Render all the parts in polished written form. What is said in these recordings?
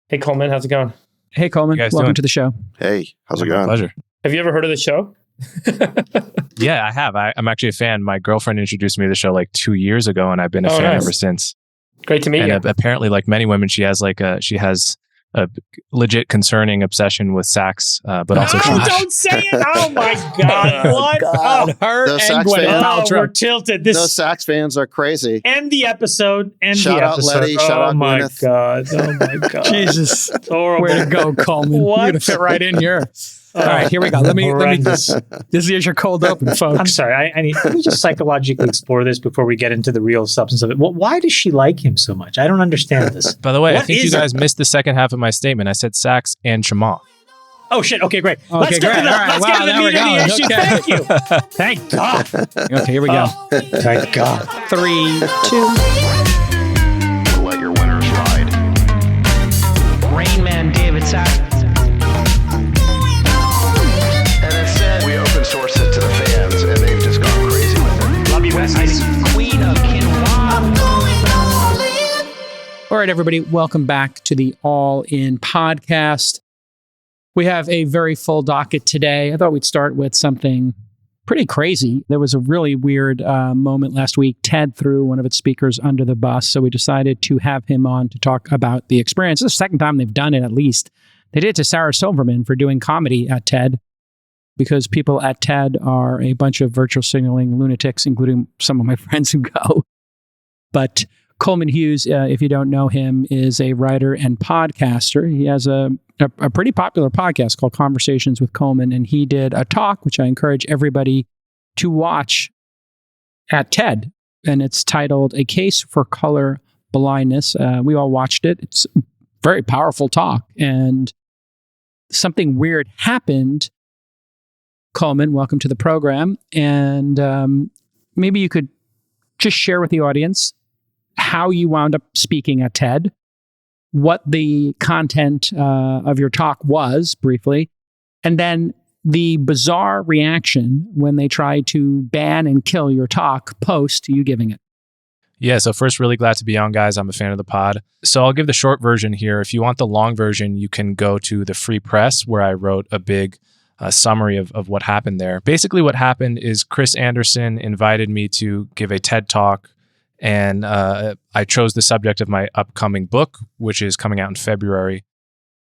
Hey, Coleman, how's it going? Hey, Coleman. Welcome to the show. Hey, how's it going? Pleasure. Have you ever heard of the show? Yeah, I have. I'm actually a fan. My girlfriend introduced me to the show like 2 years ago, and I've been a fan ever since. Great to meet you. Apparently, like many women, she has a legit concerning obsession with sax, but also don't say it! Oh my God! What? God. Her Those and sax Gwyneth fans- Paltrow. We're tilted. Those sax fans are crazy. End the episode. Shout out Letty, shout out my Gwyneth. God! Oh my God! Jesus. It's horrible. Way to go, Coleman. What? You're going to fit right in here. All right, here we go. Let me. Horrendous. This is your cold open, folks. I'm sorry. I need. Let me just psychologically explore this before we get into the real substance of it. Well, why does she like him so much? I don't understand this. By the way, I What think you is guys missed the second half of my statement. I said sax and shema. Oh shit! Okay, great. Okay, Let's get great. to the, All right. let's Wow, get to the now we're meat of the going. issue. Okay. Thank you. Thank God. Okay, here we go. Thank God. 3, 2. Let your winners ride. Rain Man David Sack. And instead, we open source it to the fans, and they've just gone crazy with it. Love you, besties. Queen of Quinoa. All right, everybody, welcome back to the All In podcast. We have a very full docket today. I thought we'd start with something pretty crazy. There was a really weird moment last week. TED threw one of its speakers under the bus, so we decided to have him on to talk about the experience. This is the second time they've done it, at least. They did it to Sarah Silverman for doing comedy at TED, because people at TED are a bunch of virtual signaling lunatics, including some of my friends who go. But Coleman Hughes, if you don't know him, is a writer and podcaster. He has a pretty popular podcast called Conversations with Coleman, and he did a talk, which I encourage everybody to watch at TED, and it's titled A Case for Color Blindness. We all watched it. It's a very powerful talk, and something weird happened. Coleman, welcome to the program, and maybe you could just share with the audience how you wound up speaking at TED, what the content of your talk was, briefly, and then the bizarre reaction when they tried to ban and kill your talk post you giving it. Yeah, so first, really glad to be on, guys. I'm a fan of the pod. So I'll give the short version here. If you want the long version, you can go to the Free Press, where I wrote a big summary of what happened there. Basically, what happened is Chris Anderson invited me to give a TED talk, and I chose the subject of my upcoming book, which is coming out in February,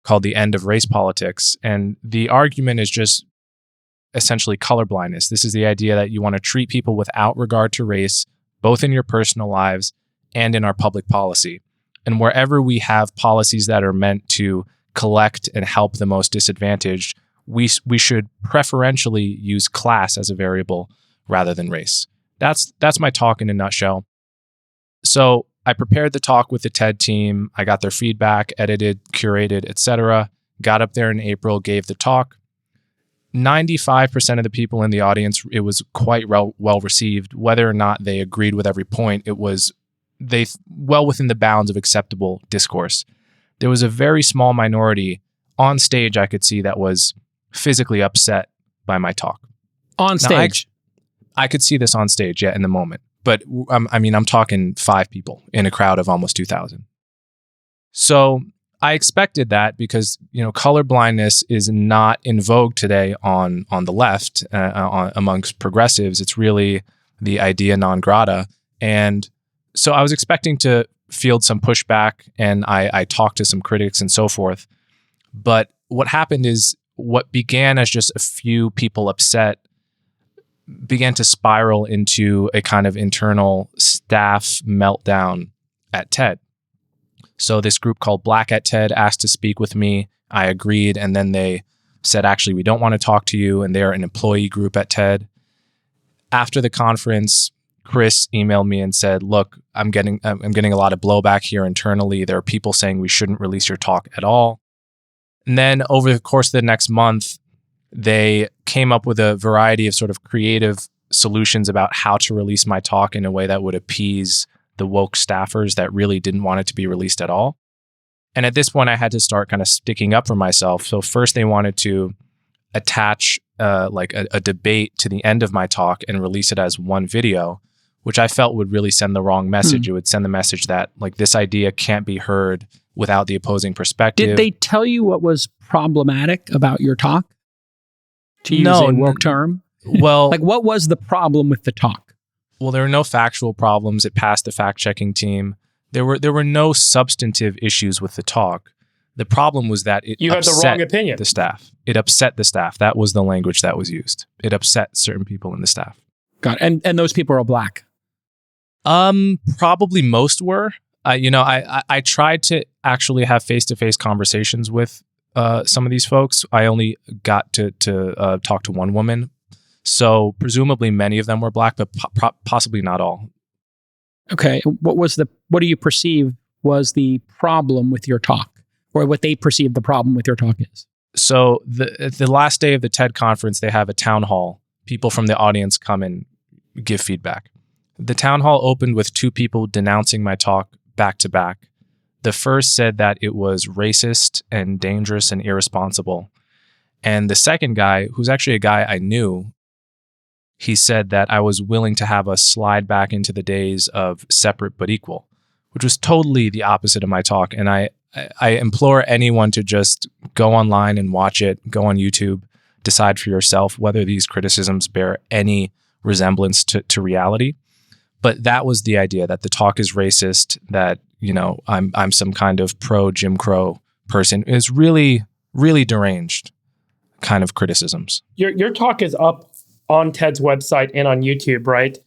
called The End of Race Politics. And the argument is just essentially colorblindness. This is the idea that you want to treat people without regard to race, both in your personal lives and in our public policy. And wherever we have policies that are meant to collect and help the most disadvantaged, we should preferentially use class as a variable rather than race. That's my talk in a nutshell. So I prepared the talk with the TED team. I got their feedback, edited, curated, etc. Got up there in April, gave the talk. 95% of the people in the audience, it was quite well received. Whether or not they agreed with every point, it was well within the bounds of acceptable discourse. There was a very small minority on stage I could see that was physically upset by my talk. On stage? Now, I could see this on stage, in the moment. But I'm talking 5 people in a crowd of almost 2,000. So I expected that because, color blindness is not in vogue today on the left, amongst progressives. It's really the idea non grata. And so I was expecting to field some pushback, and I talked to some critics and so forth. But what happened is what began as just a few people upset began to spiral into a kind of internal staff meltdown at TED. So this group called Black at TED asked to speak with me. I agreed, and then they said, actually, we don't want to talk to you, and they're an employee group at TED. After the conference, Chris emailed me and said, look, I'm getting a lot of blowback here internally. There are people saying we shouldn't release your talk at all. And then over the course of the next month, they came up with a variety of sort of creative solutions about how to release my talk in a way that would appease the woke staffers that really didn't want it to be released at all. And at this point, I had to start kind of sticking up for myself. So first, they wanted to attach a debate to the end of my talk and release it as one video, which I felt would really send the wrong message. It would send the message that this idea can't be heard without the opposing perspective. Did they tell you what was problematic about your talk? To use No, a woke term? Well, Like, what was the problem with the talk? well, there were no factual problems. It passed the fact-checking team. There were no substantive issues with the talk. The problem was that it You had the upset wrong opinion. the staff. It upset the staff. That was the language that was used. It upset certain people in the staff. Got it. And those people are black. Probably most were. I tried to actually have face-to-face conversations with some of these folks. I only got to talk to one woman, so presumably many of them were black, but possibly not all. Okay. What do you perceive was the problem with your talk, or what they perceive the problem with your talk is? So the last day of the TED conference, they have a town hall. People from the audience come and give feedback. The town hall opened with two people denouncing my talk back to back. The first said that it was racist and dangerous and irresponsible. And the second guy, who's actually a guy I knew, he said that I was willing to have us slide back into the days of separate but equal, which was totally the opposite of my talk. And I implore anyone to just go online and watch it, go on YouTube, decide for yourself whether these criticisms bear any resemblance to reality. But that was the idea, that the talk is racist, that, I'm some kind of pro Jim Crow person. Is really, really deranged kind of criticisms. Your talk is up on TED's website and on YouTube, right?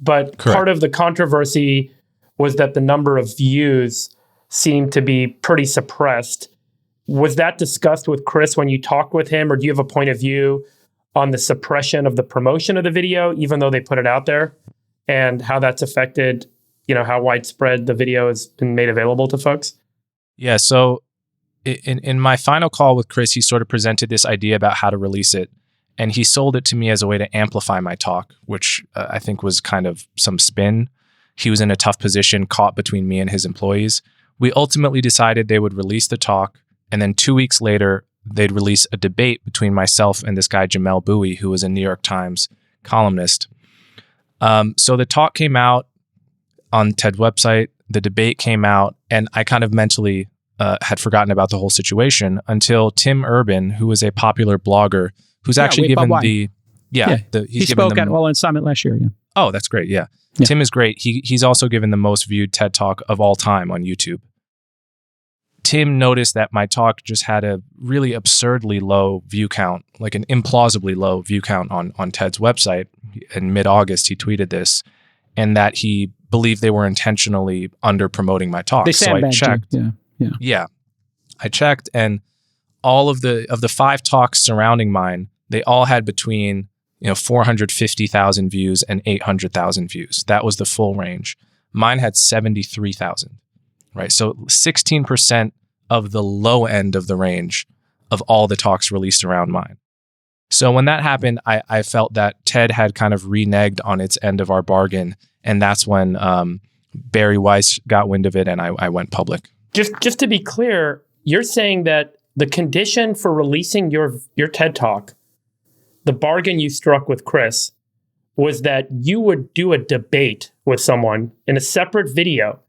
But Correct. Part of the controversy was that the number of views seemed to be pretty suppressed. Was that discussed with Chris when you talked with him, or do you have a point of view on the suppression of the promotion of the video, even though they put it out there, and how that's affected, how widespread the video has been made available to folks? Yeah, so in my final call with Chris, he sort of presented this idea about how to release it. And he sold it to me as a way to amplify my talk, which I think was kind of some spin. He was in a tough position, caught between me and his employees. We ultimately decided they would release the talk, and then 2 weeks later, they'd release a debate between myself and this guy, Jamel Bowie, who was a New York Times columnist. So the talk came out on TED's website, the debate came out, and I kind of mentally had forgotten about the whole situation until Tim Urban, who is a popular blogger, who's actually given he spoke at Wall Summit last year. Yeah. Oh, that's great. Yeah. Tim is great. He's also given the most viewed TED Talk of all time on YouTube. Tim noticed that my talk just had a really absurdly low view count, like an implausibly low view count on TED's website. In mid-August, he tweeted this, and that he believed they were intentionally under promoting my talk. So I checked. Yeah. I checked, and all of the 5 talks surrounding mine, they all had between 450,000 views and 800,000 views. That was the full range. Mine had 73,000, right? So 16% of the low end of the range of all the talks released around mine. So when that happened, I felt that TED had kind of reneged on its end of our bargain. And that's when Barry Weiss got wind of it, and I went public. Just to be clear, you're saying that the condition for releasing your TED Talk, the bargain you struck with Chris, was that you would do a debate with someone in a separate video,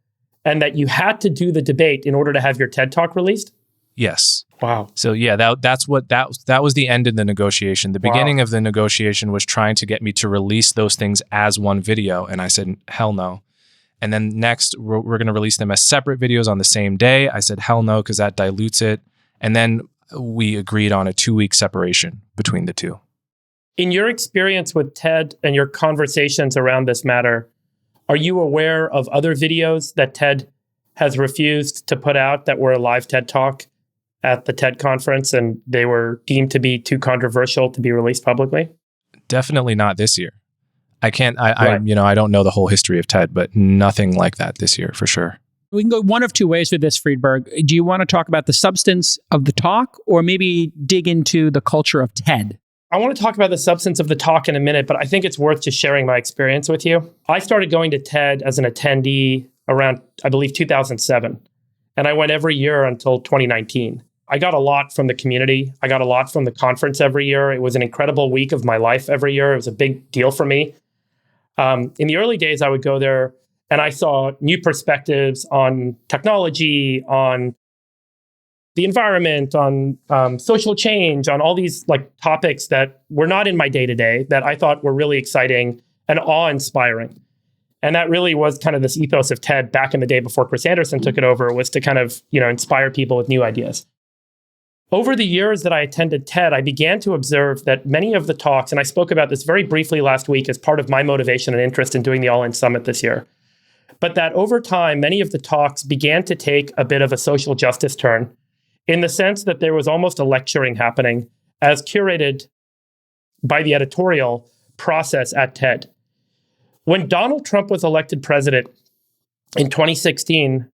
and that you had to do the debate in order to have your TED Talk released? Yes. Wow. So yeah, that was the end of the negotiation. The beginning of the negotiation was trying to get me to release those things as one video, and I said, hell no. And then next, we're going to release them as separate videos on the same day. I said, hell no, because that dilutes it. And then we agreed on a 2-week separation between the two. In your experience with TED and your conversations around this matter, are you aware of other videos that TED has refused to put out that were a live TED Talk at the TED conference and they were deemed to be too controversial to be released publicly? Definitely not this year. I can't, Right. I don't know the whole history of TED, but nothing like that this year for sure. We can go one of two ways with this, Friedberg. Do you want to talk about the substance of the talk, or maybe dig into the culture of TED? I want to talk about the substance of the talk in a minute, but I think it's worth just sharing my experience with you. I started going to TED as an attendee around, I believe, 2007. And I went every year until 2019. I got a lot from the community. I got a lot from the conference every year. It was an incredible week of my life every year. It was a big deal for me. In the early days, I would go there and I saw new perspectives on technology, on the environment, on social change, on all these like topics that were not in my day-to-day that I thought were really exciting and awe-inspiring. And that really was kind of this ethos of TED back in the day before Chris Anderson took it over, was to kind of, inspire people with new ideas. Over the years that I attended TED, I began to observe that many of the talks, and I spoke about this very briefly last week as part of my motivation and interest in doing the All In Summit this year, but that over time, many of the talks began to take a bit of a social justice turn, in the sense that there was almost a lecturing happening as curated by the editorial process at TED. When Donald Trump was elected president in 2016,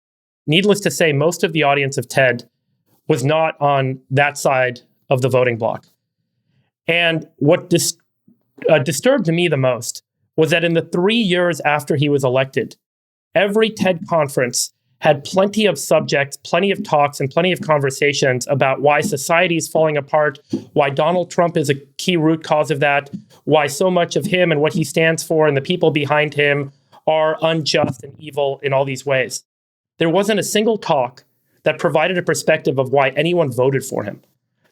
needless to say, most of the audience of TED was not on that side of the voting block. And what disturbed me the most was that in the 3 years after he was elected, every TED conference had plenty of subjects, plenty of talks, and plenty of conversations about why society is falling apart, why Donald Trump is a key root cause of that, why so much of him and what he stands for and the people behind him are unjust and evil in all these ways. There wasn't a single talk that provided a perspective of why anyone voted for him.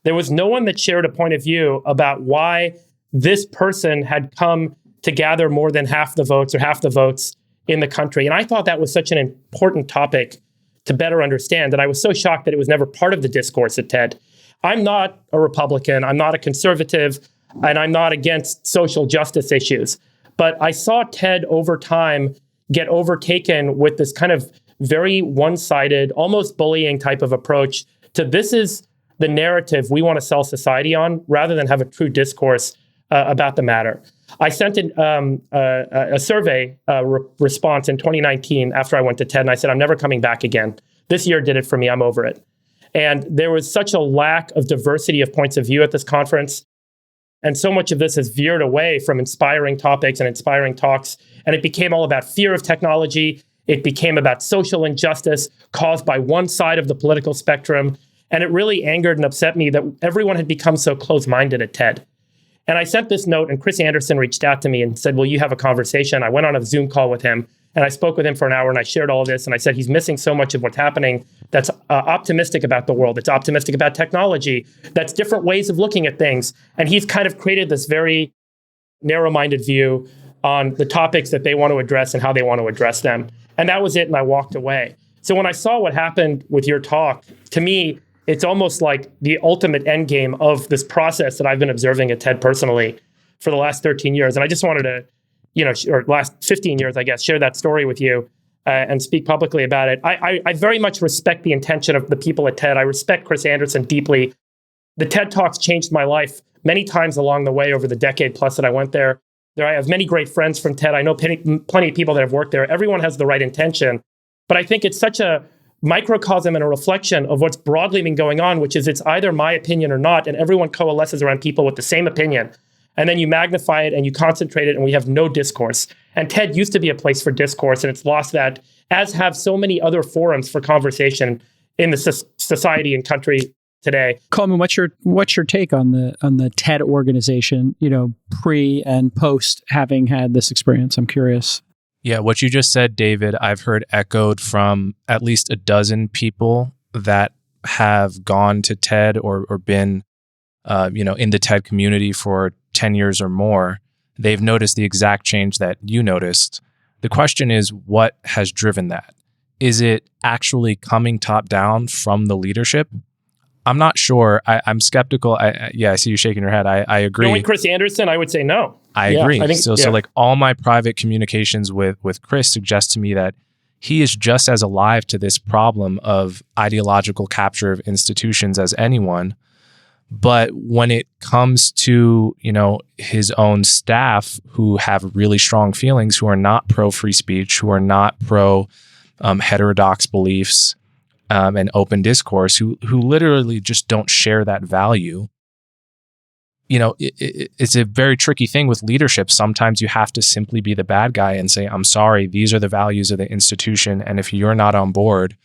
There was no one that shared a point of view about why this person had come to gather more than half the votes or half the votes in the country. And I thought that was such an important topic to better understand that I was so shocked that it was never part of the discourse at TED. I'm not a Republican, I'm not a conservative, and I'm not against social justice issues. But I saw TED over time get overtaken with this kind of very one-sided, almost bullying type of approach to this is the narrative we want to sell society on, rather than have a true discourse about the matter. I sent a survey response in 2019 after I went to TED, and I said, I'm never coming back again. This year did it for me. I'm over it. And there was such a lack of diversity of points of view at this conference. And so much of this has veered away from inspiring topics and inspiring talks. And it became all about fear of technology. It became about social injustice caused by one side of the political spectrum. And it really angered and upset me that everyone had become so close-minded at TED. And I sent this note, and Chris Anderson reached out to me and said, will you have a conversation? I went on a Zoom call with him, and I spoke with him for an hour, and I shared all of this. And I said, he's missing so much of what's happening that's optimistic about the world, that's optimistic about technology, that's different ways of looking at things. And he's kind of created this very narrow-minded view on the topics that they want to address and how they want to address them. And that was it, and I walked away. So when I saw what happened with your talk, to me, it's almost like the ultimate end game of this process that I've been observing at TED personally for the last 13 years. And I just wanted to, or last 15 years, I guess, share that story with you and speak publicly about it. I very much respect the intention of the people at TED. I respect Chris Anderson deeply. The TED Talks changed my life many times along the way over the decade plus that I went there. I have many great friends from TED. I know plenty of people that have worked there. Everyone has the right intention. But I think it's such a microcosm and a reflection of what's broadly been going on, which is it's either my opinion or not, and everyone coalesces around people with the same opinion. And then you magnify it and you concentrate it, and we have no discourse. And TED used to be a place for discourse, and it's lost that, as have so many other forums for conversation in the society and country today. Coleman, what's your take on the TED organization, pre and post having had this experience? I'm curious. Yeah, what you just said, David, I've heard echoed from at least a dozen people that have gone to TED or been, in the TED community for 10 years or more. They've noticed the exact change that you noticed. The question is, what has driven that? Is it actually coming top down from the leadership? I'm not sure. I'm skeptical. I see you shaking your head. I agree. Knowing Chris Anderson, I would say no. I agree. I think, so like all my private communications with Chris suggest to me that he is just as alive to this problem of ideological capture of institutions as anyone. But when it comes to, his own staff who have really strong feelings, who are not pro free speech, who are not pro heterodox beliefs, and open discourse, who literally just don't share that value. It's a very tricky thing with leadership. Sometimes you have to simply be the bad guy and say, I'm sorry, these are the values of the institution. And if you're not on board,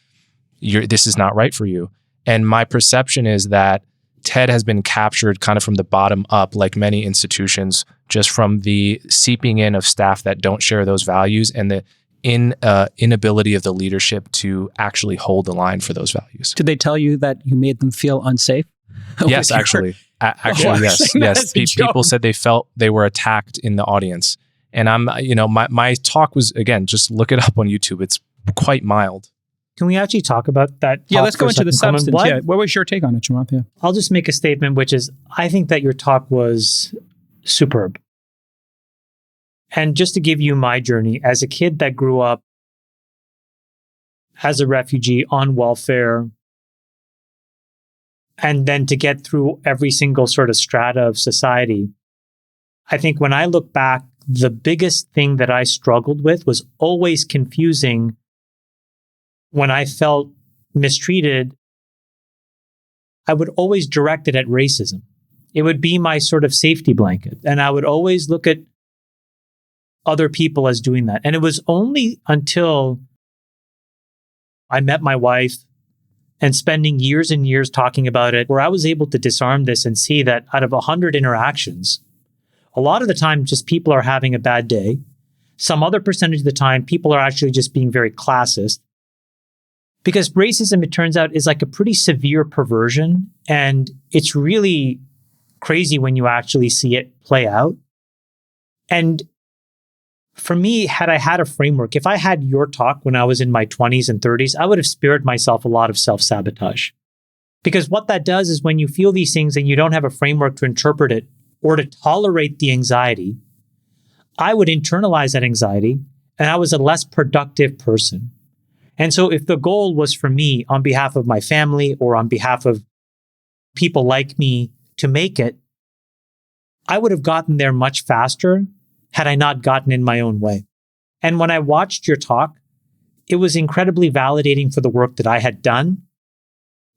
this is not right for you. And my perception is that TED has been captured kind of from the bottom up, like many institutions, just from the seeping in of staff that don't share those values and the inability of the leadership to actually hold the line for those values. Did they tell you that you made them feel unsafe? Yes, actually. Actually, yes. Yes. People said they felt they were attacked in the audience. And my talk was, again, just look it up on YouTube. It's quite mild. Can we actually talk about that? Yeah, let's go into the substance. What? Yeah. What was your take on it, Chamath? Yeah. I'll just make a statement, which is I think that your talk was superb. And just to give you my journey, as a kid that grew up as a refugee on welfare, and then to get through every single sort of strata of society, I think when I look back, the biggest thing that I struggled with was always confusing when I felt mistreated. I would always direct it at racism. It would be my sort of safety blanket. And I would always look at other people as doing that. And it was only until I met my wife and spending years and years talking about it where I was able to disarm this and see that out of 100 interactions, a lot of the time just people are having a bad day. Some other percentage of the time, people are actually just being very classist. Because racism, it turns out, is like a pretty severe perversion. And it's really crazy when you actually see it play out. And for me, had I had a framework, if I had your talk when I was in my 20s and 30s, I would have spared myself a lot of self-sabotage. Because what that does is when you feel these things and you don't have a framework to interpret it or to tolerate the anxiety, I would internalize that anxiety and I was a less productive person. And so if the goal was for me on behalf of my family or on behalf of people like me to make it, I would have gotten there much faster had I not gotten in my own way. And when I watched your talk, it was incredibly validating for the work that I had done.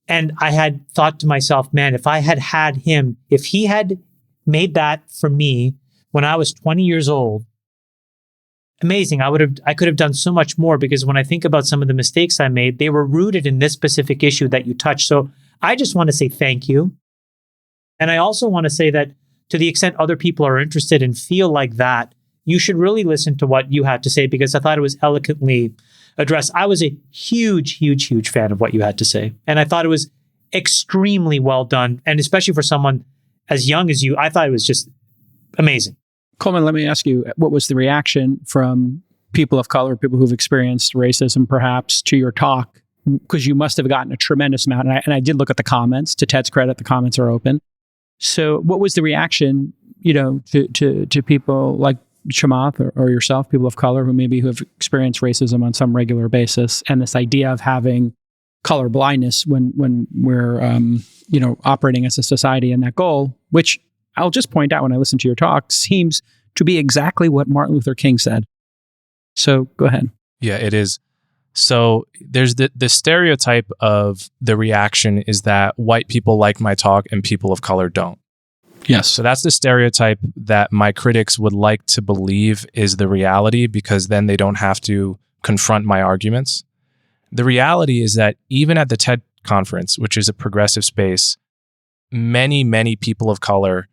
And I had thought to myself, man, if I had had him, if he had made that for me when I was 20 years old, amazing. I could have done so much more, because when I think about some of the mistakes I made, they were rooted in this specific issue that you touched. So I just want to say thank you. And I also want to say that to the extent other people are interested and feel like that, you should really listen to what you had to say, because I thought it was eloquently addressed. I was a huge, huge, huge fan of what you had to say. And I thought it was extremely well done. And especially for someone as young as you, I thought it was just amazing. Coleman, let me ask you, what was the reaction from people of color, people who've experienced racism perhaps, to your talk? Because you must have gotten a tremendous amount. And I did look at the comments. To Ted's credit, the comments are open. So what was the reaction, to people like Chamath or yourself, people of color who have experienced racism on some regular basis, and this idea of having color blindness when we're operating as a society, and that goal, which I'll just point out when I listen to your talk, seems to be exactly what Martin Luther King said. So go ahead. Yeah, it is. So there's the stereotype of the reaction is that white people like my talk and people of color don't. Yes. So that's the stereotype that my critics would like to believe is the reality, because then they don't have to confront my arguments. The reality is that even at the TED conference, which is a progressive space, many, many people of color,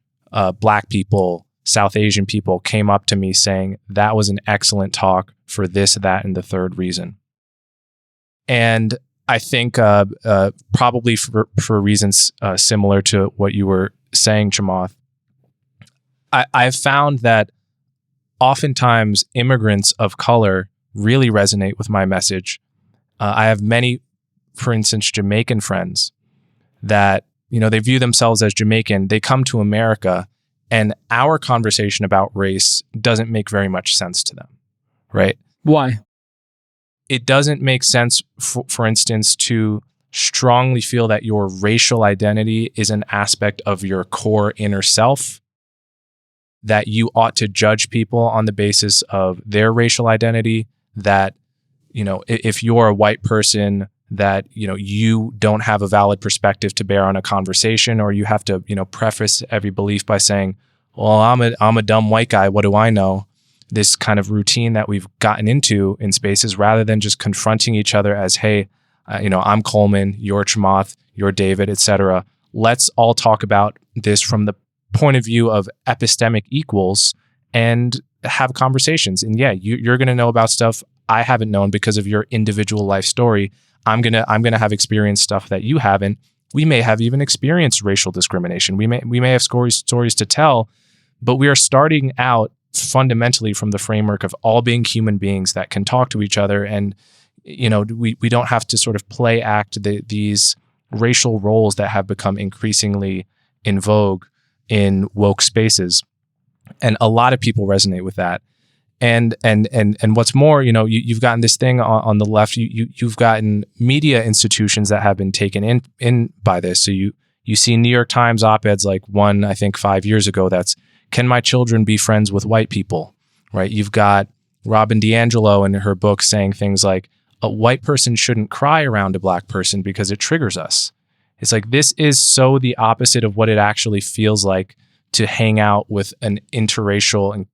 Black people, South Asian people came up to me saying that was an excellent talk for this, that, and the third reason. And I think probably for reasons similar to what you were saying, Chamath, I've found that oftentimes immigrants of color really resonate with my message. I have many, for instance, Jamaican friends that, they view themselves as Jamaican. They come to America and our conversation about race doesn't make very much sense to them, right? Why? It doesn't make sense, for instance, to strongly feel that your racial identity is an aspect of your core inner self, that you ought to judge people on the basis of their racial identity, that, if you're a white person, that, you don't have a valid perspective to bear on a conversation, or you have to, preface every belief by saying, well, I'm a dumb white guy. What do I know? This kind of routine that we've gotten into in spaces, rather than just confronting each other as, hey, I'm Coleman, you're Chamath, you're David, etc. Let's all talk about this from the point of view of epistemic equals and have conversations. And yeah, you're going to know about stuff I haven't known because of your individual life story. I'm gonna have experienced stuff that you haven't. We may have even experienced racial discrimination. We may have stories to tell, but we are starting out fundamentally from the framework of all being human beings that can talk to each other, and we don't have to sort of play act these racial roles that have become increasingly in vogue in woke spaces. And a lot of people resonate with that. And what's more, you've gotten this thing on the left. You've gotten media institutions that have been taken in by this. So you see New York Times op-eds like one, I think 5 years ago, that's, "Can my children be friends with white people?" Right? You've got Robin DiAngelo in her book saying things like, "A white person shouldn't cry around a black person because it triggers us." It's like, this is so the opposite of what it actually feels like to hang out with an interracial and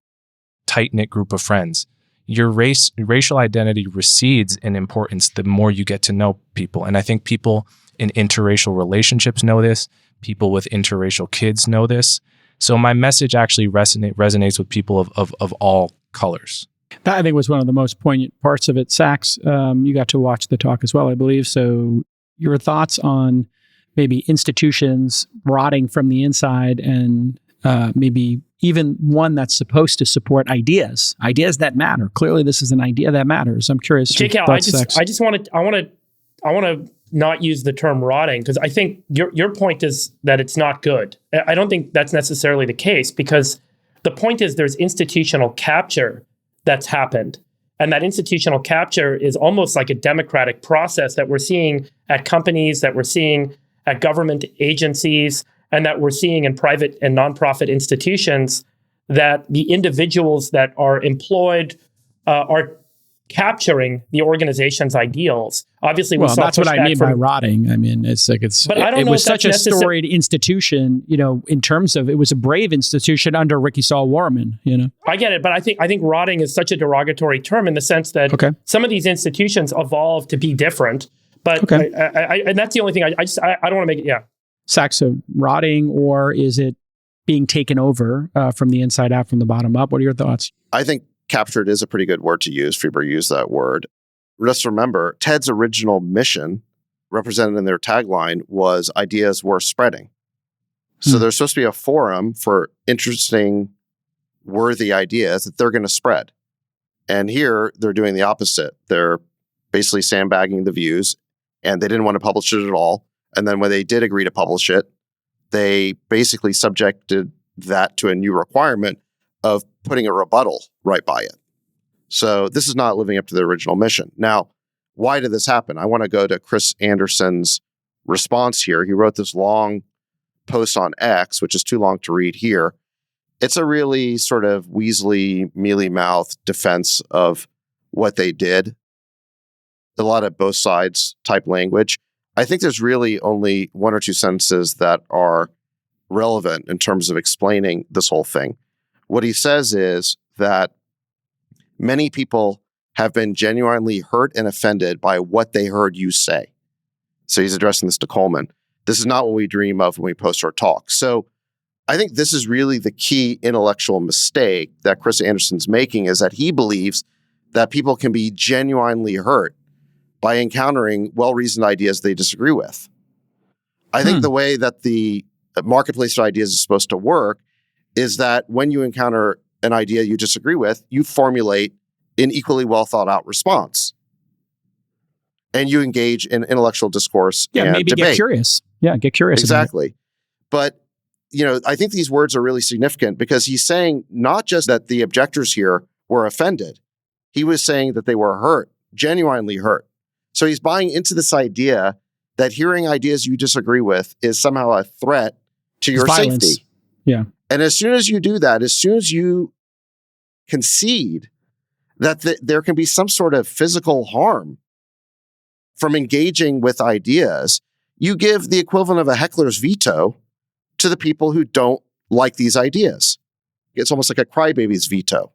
tight-knit group of friends. Your racial identity recedes in importance the more you get to know people. And I think people in interracial relationships know this. People with interracial kids know this. So my message actually resonates with people of all colors. That, I think, was one of the most poignant parts of it. Sachs, you got to watch the talk as well, I believe. So your thoughts on maybe institutions rotting from the inside, and maybe even one that's supposed to support ideas that matter. Clearly, this is an idea that matters. I'm curious. JK, I want to not use the term rotting, because I think your point is that it's not good. I don't think that's necessarily the case, because the point is there's institutional capture that's happened. And that institutional capture is almost like a democratic process that we're seeing at companies, that we're seeing at government agencies, and that we're seeing in private and nonprofit institutions, that the individuals that are employed are capturing the organization's ideals. Obviously, well, that's what I mean by rotting. I mean, it's like But I don't know was if such a storied institution, in terms of, it was a brave institution under Ricky Saul-Warman. I get it, but I think rotting is such a derogatory term in the sense that some of these institutions evolve to be different. But and that's the only thing. I don't want to make it. Yeah. Sachs, so rotting, or is it being taken over from the inside out, from the bottom up? What are your thoughts? I think captured is a pretty good word to use. Fieber used that word. Just remember, TED's original mission, represented in their tagline, was ideas worth spreading. So there's supposed to be a forum for interesting, worthy ideas that they're going to spread. And here, they're doing the opposite. They're basically sandbagging the views, and they didn't want to publish it at all. And then when they did agree to publish it, they basically subjected that to a new requirement of putting a rebuttal right by it. So this is not living up to the original mission. Now, why did this happen? I want to go to Chris Anderson's response here. He wrote this long post on X, which is too long to read here. It's a really sort of Weasley, mealy-mouthed defense of what they did. A lot of both sides type language. I think there's really only one or two sentences that are relevant in terms of explaining this whole thing. What he says is that many people have been genuinely hurt and offended by what they heard you say. So he's addressing this to Coleman. This is not what we dream of when we post our talk. So I think this is really the key intellectual mistake that Chris Anderson's making, is that he believes that people can be genuinely hurt by encountering well-reasoned ideas they disagree with. I think the way that the marketplace of ideas is supposed to work is that when you encounter an idea you disagree with, you formulate an equally well-thought-out response. And you engage in intellectual discourse and maybe debate. Get curious. Yeah, get curious. Exactly. But, I think these words are really significant, because he's saying not just that the objectors here were offended. He was saying that they were hurt, genuinely hurt. So he's buying into this idea that hearing ideas you disagree with is somehow a threat to your safety. Yeah. And as soon as you do that, as soon as you concede that there can be some sort of physical harm from engaging with ideas, you give the equivalent of a heckler's veto to the people who don't like these ideas. It's almost like a crybaby's veto.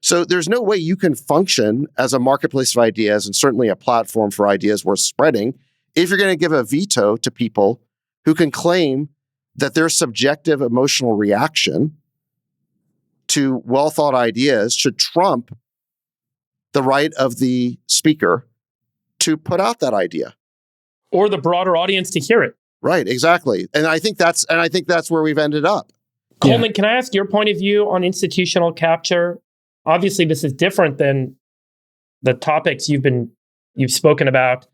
So there's no way you can function as a marketplace of ideas, and certainly a platform for ideas worth spreading, if you're going to give a veto to people who can claim that their subjective emotional reaction to well-thought ideas should trump the right of the speaker to put out that idea. Or the broader audience to hear it. Right, exactly. And I think that's where we've ended up. Coleman, can I ask your point of view on institutional capture? Obviously, this is different than the topics you've spoken about.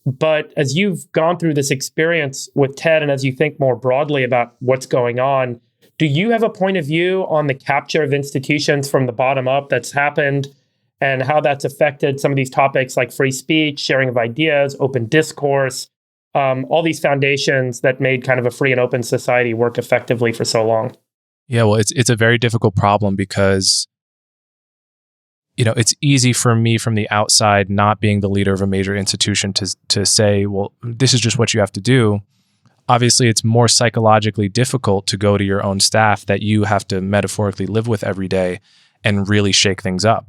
But as you've gone through this experience with TED, and as you think more broadly about what's going on, do you have a point of view on the capture of institutions from the bottom up that's happened and how that's affected some of these topics like free speech, sharing of ideas, open discourse, all these foundations that made kind of a free and open society work effectively for so long? Yeah, well, it's a very difficult problem because it's easy for me from the outside, not being the leader of a major institution, to say, well, this is just what you have to do. Obviously, it's more psychologically difficult to go to your own staff that you have to metaphorically live with every day and really shake things up.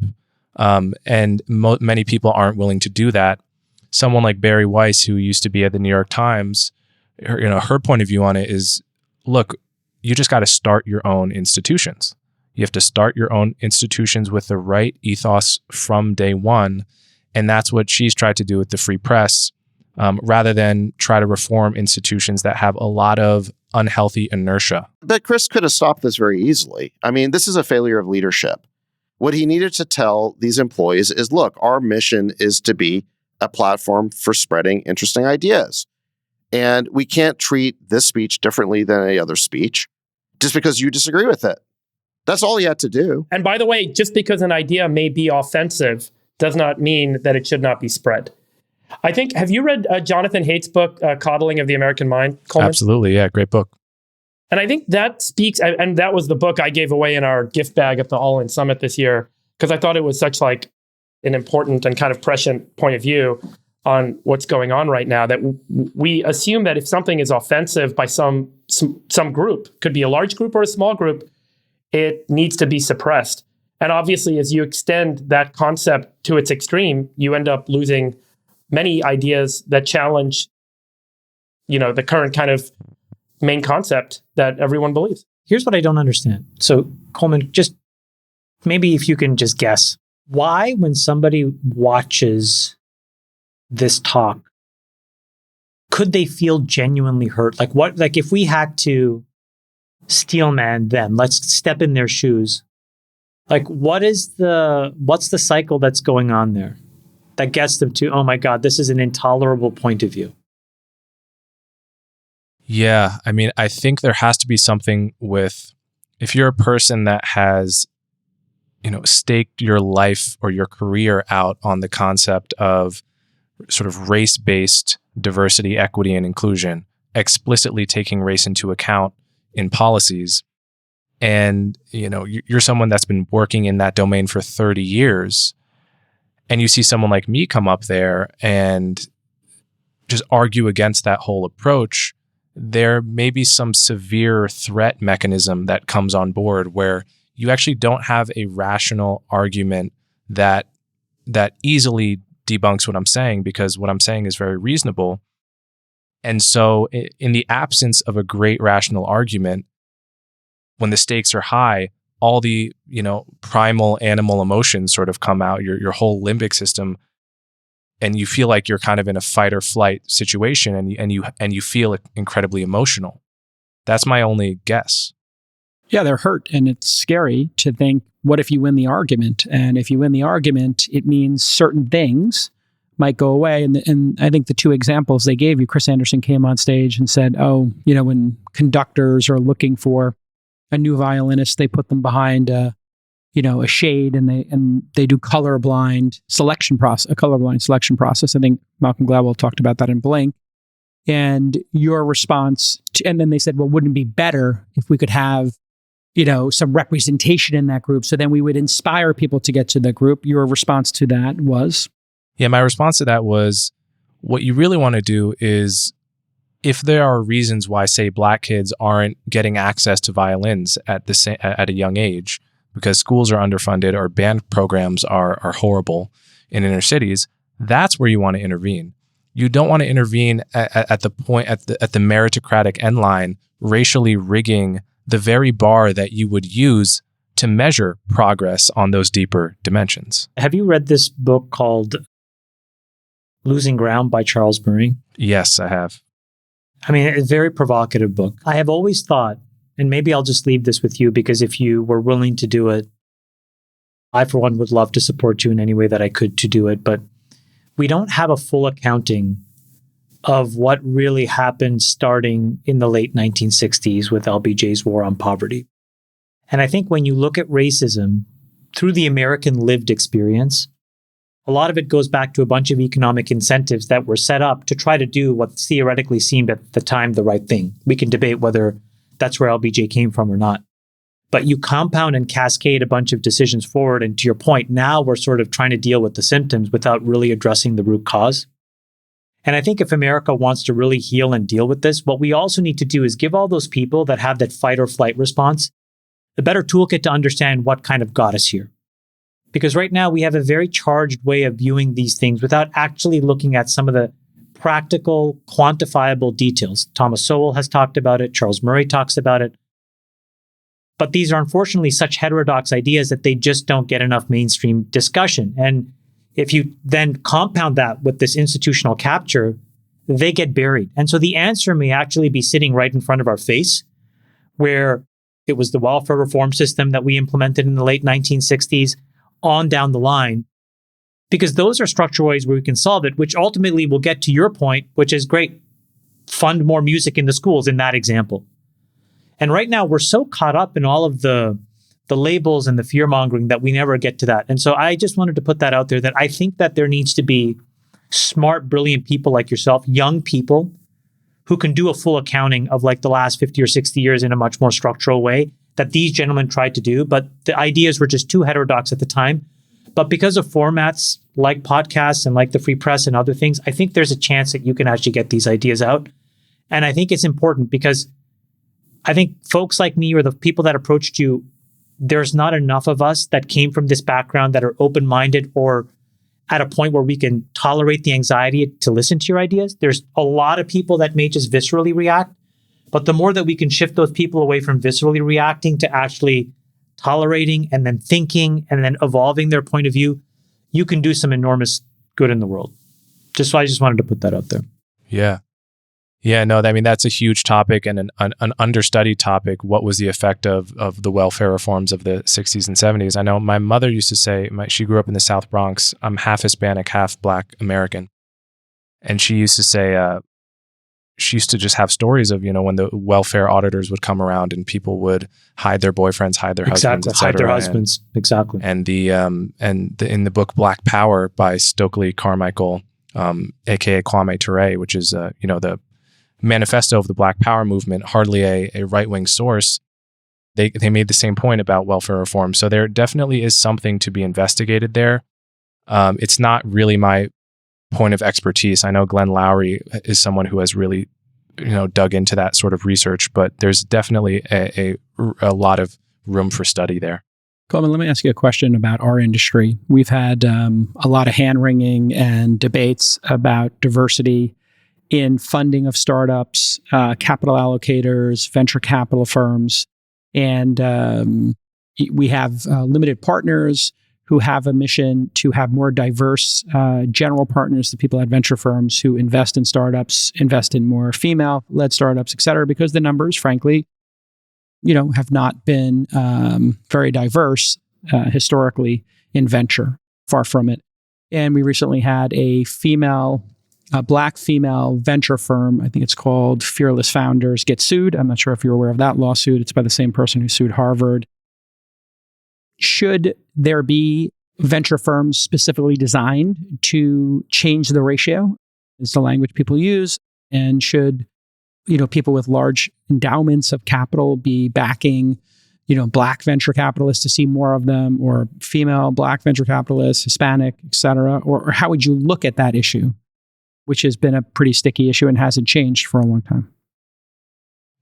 And many people aren't willing to do that. Someone like Barry Weiss, who used to be at the New York Times, her point of view on it is, look, you just got to start your own institutions. You have to start your own institutions with the right ethos from day one. And that's what she's tried to do with the free press, rather than try to reform institutions that have a lot of unhealthy inertia. But Chris could have stopped this very easily. I mean, this is a failure of leadership. What he needed to tell these employees is, look, our mission is to be a platform for spreading interesting ideas. And we can't treat this speech differently than any other speech just because you disagree with it. That's all he had to do. And by the way, just because an idea may be offensive does not mean that it should not be spread. I think, have you read Jonathan Haidt's book, Coddling of the American Mind, Coleman? Absolutely, yeah, great book. And I think that speaks, and that was the book I gave away in our gift bag at the All In Summit this year, because I thought it was such like an important and kind of prescient point of view on what's going on right now, that we assume that if something is offensive by some group, could be a large group or a small group, it needs to be suppressed. And obviously, as you extend that concept to its extreme, you end up losing many ideas that challenge, the current kind of main concept that everyone believes. Here's what I don't understand. So, Coleman, just maybe if you can just guess, why, when somebody watches this talk, could they feel genuinely hurt? Like if we had to steelman them, let's step in their shoes. Like, what's the cycle that's going on there that gets them to, oh my God, this is an intolerable point of view? Yeah, I mean, I think there has to be something with, if you're a person that has, staked your life or your career out on the concept of sort of race-based diversity, equity, and inclusion, explicitly taking race into account in policies, and you're someone that's been working in that domain for 30 years, and you see someone like me come up there and just argue against that whole approach, there may be some severe threat mechanism that comes on board where you actually don't have a rational argument that easily debunks what I'm saying, because what I'm saying is very reasonable. And so in the absence of a great rational argument, when the stakes are high, all the, primal animal emotions sort of come out, your whole limbic system, and you feel like you're kind of in a fight or flight situation, and you feel incredibly emotional. That's my only guess. Yeah, they're hurt, and it's scary to think, what if you win the argument? And if you win the argument, it means certain things might go away. And I think the two examples they gave you, Chris Anderson came on stage and said, when conductors are looking for a new violinist, they put them behind a shade, and they do a colorblind selection process. I think Malcolm Gladwell talked about that in Blink. And your response and then they said, well, wouldn't it be better if we could have some representation in that group, so then we would inspire people to get to the group? Your response to that was? Yeah, my response to that was, what you really want to do is, if there are reasons why, say, Black kids aren't getting access to violins at a young age because schools are underfunded or band programs are horrible in inner cities, that's where you want to intervene. You don't want to intervene at the meritocratic end line, racially rigging the very bar that you would use to measure progress on those deeper dimensions. Have you read this book called Losing Ground by Charles Murray? Yes, I have. I mean, it's a very provocative book. I have always thought, and maybe I'll just leave this with you because if you were willing to do it, I, for one, would love to support you in any way that I could to do it. But we don't have a full accounting of what really happened starting in the late 1960s with LBJ's War on Poverty. And I think when you look at racism through the American lived experience, a lot of it goes back to a bunch of economic incentives that were set up to try to do what theoretically seemed at the time the right thing. We can debate whether that's where LBJ came from or not. But you compound and cascade a bunch of decisions forward. And to your point, now we're sort of trying to deal with the symptoms without really addressing the root cause. And I think if America wants to really heal and deal with this, what we also need to do is give all those people that have that fight or flight response a better toolkit to understand what kind of got us here. Because right now we have a very charged way of viewing these things without actually looking at some of the practical, quantifiable details. Thomas Sowell has talked about it. Charles Murray talks about it. But these are unfortunately such heterodox ideas that they just don't get enough mainstream discussion. And if you then compound that with this institutional capture, they get buried. And so the answer may actually be sitting right in front of our face, where it was the welfare reform system that we implemented in the late 1960s on down the line, because those are structural ways where we can solve it, which ultimately will get to your point, which is great. Fund more music in the schools in that example. And right now we're so caught up in all of the labels and the fear mongering that we never get to that. And so I just wanted to put that out there that I think that there needs to be smart, brilliant people like yourself, young people who can do a full accounting of like the last 50 or 60 years in a much more structural way that these gentlemen tried to do. But the ideas were just too heterodox at the time. But because of formats like podcasts and like the free press and other things, I think there's a chance that you can actually get these ideas out. And I think it's important because I think folks like me or the people that approached you, there's not enough of us that came from this background that are open-minded or at a point where we can tolerate the anxiety to listen to your ideas. There's a lot of people that may just viscerally react. But the more that we can shift those people away from viscerally reacting to actually tolerating and then thinking and then evolving their point of view, you can do some enormous good in the world. I just wanted to put that out there. Yeah. Yeah, no, I mean, that's a huge topic and an understudied topic. What was the effect of the welfare reforms of the 60s and 70s? I know my mother used to say, she grew up in the South Bronx. I'm half Hispanic, half Black American. And she used to say, she used to just have stories of, when the welfare auditors would come around and people would hide their boyfriends, hide their husbands, etc. Hide their husbands, exactly. And in the book Black Power by Stokely Carmichael, aka Kwame Ture, which is the manifesto of the Black Power movement, hardly a right-wing source, they made the same point about welfare reform. So there definitely is something to be investigated there. It's not really my point of expertise. I know Glenn Lowry is someone who has really, dug into that sort of research, but there's definitely a lot of room for study there. Coleman, let me ask you a question about our industry. We've had a lot of hand-wringing and debates about diversity in funding of startups, capital allocators, venture capital firms, and we have limited partners who have a mission to have more diverse general partners, the people at venture firms who invest in startups, invest in more female-led startups, et cetera, because the numbers, frankly, have not been very diverse historically in venture, far from it. And we recently had a Black female venture firm, I think it's called Fearless Founders, get sued. I'm not sure if you're aware of that lawsuit. It's by the same person who sued Harvard. Should there be venture firms specifically designed to change the ratio? Is the language people use? And should, people with large endowments of capital be backing, Black venture capitalists to see more of them, or female Black venture capitalists, Hispanic, et cetera? Or how would you look at that issue, which has been a pretty sticky issue and hasn't changed for a long time?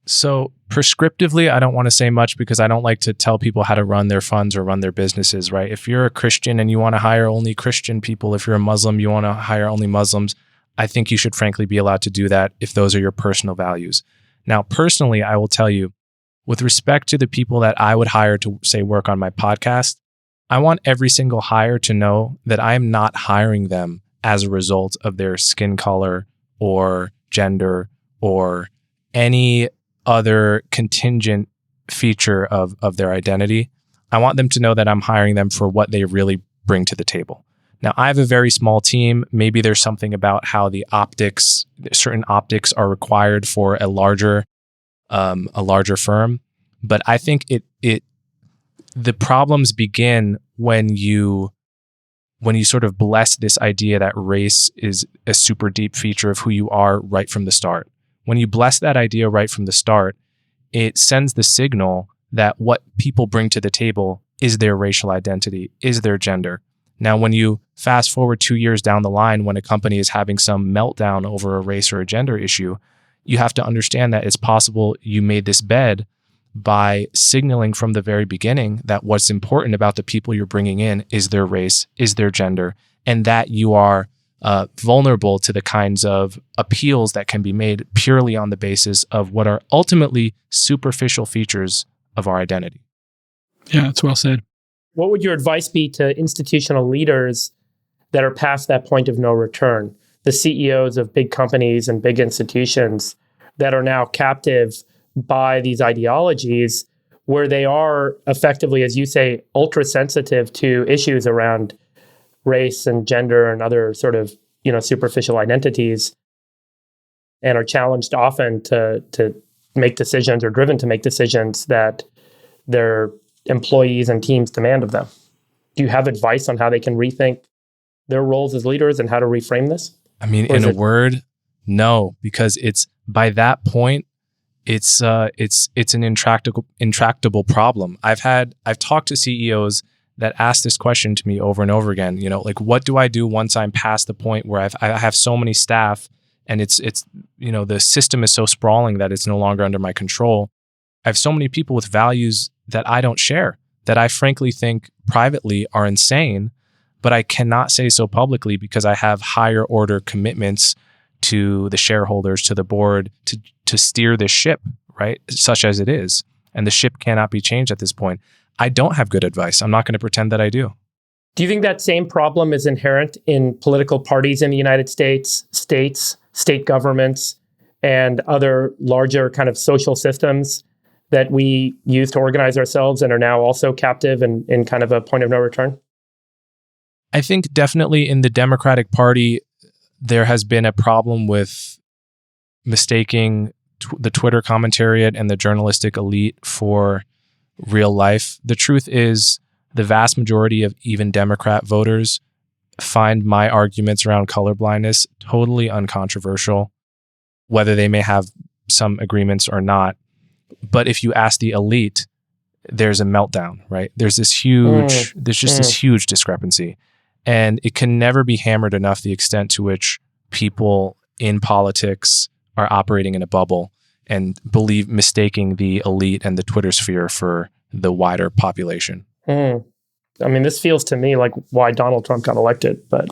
So prescriptively, I don't want to say much because I don't like to tell people how to run their funds or run their businesses, right? If you're a Christian and you want to hire only Christian people, if you're a Muslim, you want to hire only Muslims, I think you should frankly be allowed to do that if those are your personal values. Now, personally, I will tell you, with respect to the people that I would hire to, say, work on my podcast, I want every single hire to know that I am not hiring them as a result of their skin color or gender or any other contingent feature of their identity. I want them to know that I'm hiring them for what they really bring to the table. Now, I have a very small team. Maybe there's something about how certain optics are required for a larger firm. But I think the problems begin when you sort of bless this idea that race is a super deep feature of who you are right from the start. When you bless that idea right from the start, it sends the signal that what people bring to the table is their racial identity, is their gender. Now, when you fast forward 2 years down the line, when a company is having some meltdown over a race or a gender issue, you have to understand that it's possible you made this bed by signaling from the very beginning that what's important about the people you're bringing in is their race, is their gender, and that you are vulnerable to the kinds of appeals that can be made purely on the basis of what are ultimately superficial features of our identity. Yeah, that's well said. What would your advice be to institutional leaders that are past that point of no return? The CEOs of big companies and big institutions that are now captive by these ideologies, where they are effectively, as you say, ultra sensitive to issues around race and gender and other sort of, superficial identities, and are challenged often to make decisions or driven to make decisions that their employees and teams demand of them. Do you have advice on how they can rethink their roles as leaders and how to reframe this? I mean, in a word, no, because it's by that point, it's an intractable problem. I've talked to CEOs that ask this question to me over and over again. Like, what do I do once I'm past the point where I have so many staff and it's the system is so sprawling that it's no longer under my control. I have so many people with values that I don't share, that I frankly think privately are insane, but I cannot say so publicly because I have higher order commitments to the shareholders, to the board, to steer this ship, right? Such as it is. And the ship cannot be changed at this point. I don't have good advice. I'm not going to pretend that I do. Do you think that same problem is inherent in political parties in the United States, states, state governments, and other larger kind of social systems that we use to organize ourselves and are now also captive and in kind of a point of no return? I think definitely in the Democratic Party, there has been a problem with mistaking the Twitter commentariat and the journalistic elite for real life. The truth is, the vast majority of even Democrat voters find my arguments around colorblindness totally uncontroversial, whether they may have some agreements or not. But if you ask the elite, there's a meltdown, right? There's this huge discrepancy. And it can never be hammered enough the extent to which people in politics are operating in a bubble and mistaking the elite and the Twitter sphere for the wider population. I mean, this feels to me like why Donald Trump got elected, but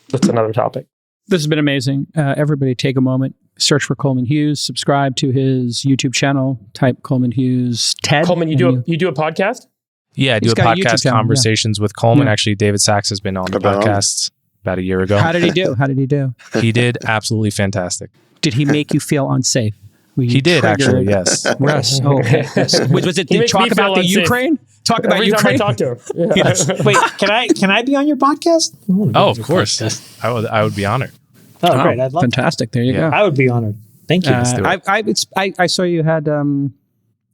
that's another topic. This has been amazing. Everybody take a moment, search for Coleman Hughes, subscribe to his YouTube channel, type Coleman Hughes TED. Coleman, you do a podcast? Yeah, I do a podcast, Conversations with Coleman. Yeah. Actually, David Sachs has been on the podcast about a year ago. How did he do? He did absolutely fantastic. Did he make you feel unsafe? He did, actually, yes. Yes. Okay. Yes. Was it to talk about the Ukraine? Talk about Ukraine? Every time I talk to him. Yeah. Yes. Wait, can I be on your podcast? Oh, of course. I would be honored. Oh, great. I'd love fantastic. There you go. I would be honored. Thank you. I saw you had the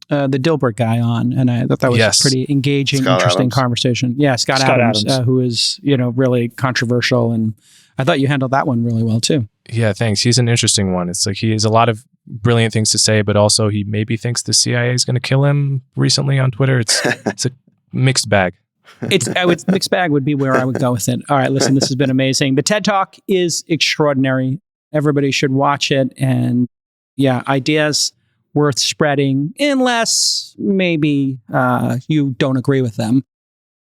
Dilbert guy on, and I thought that was a pretty engaging, interesting conversation. Yeah, Scott Adams. Who is really controversial, and I thought you handled that one really well too. Yeah, thanks. He's an interesting one. It's like he has a lot of brilliant things to say, but also he maybe thinks the CIA is going to kill him recently on Twitter. It's a mixed bag. Mixed bag would be where I would go with it. All right, listen, this has been amazing. The TED Talk is extraordinary. Everybody should watch it. And yeah, ideas worth spreading, unless maybe you don't agree with them.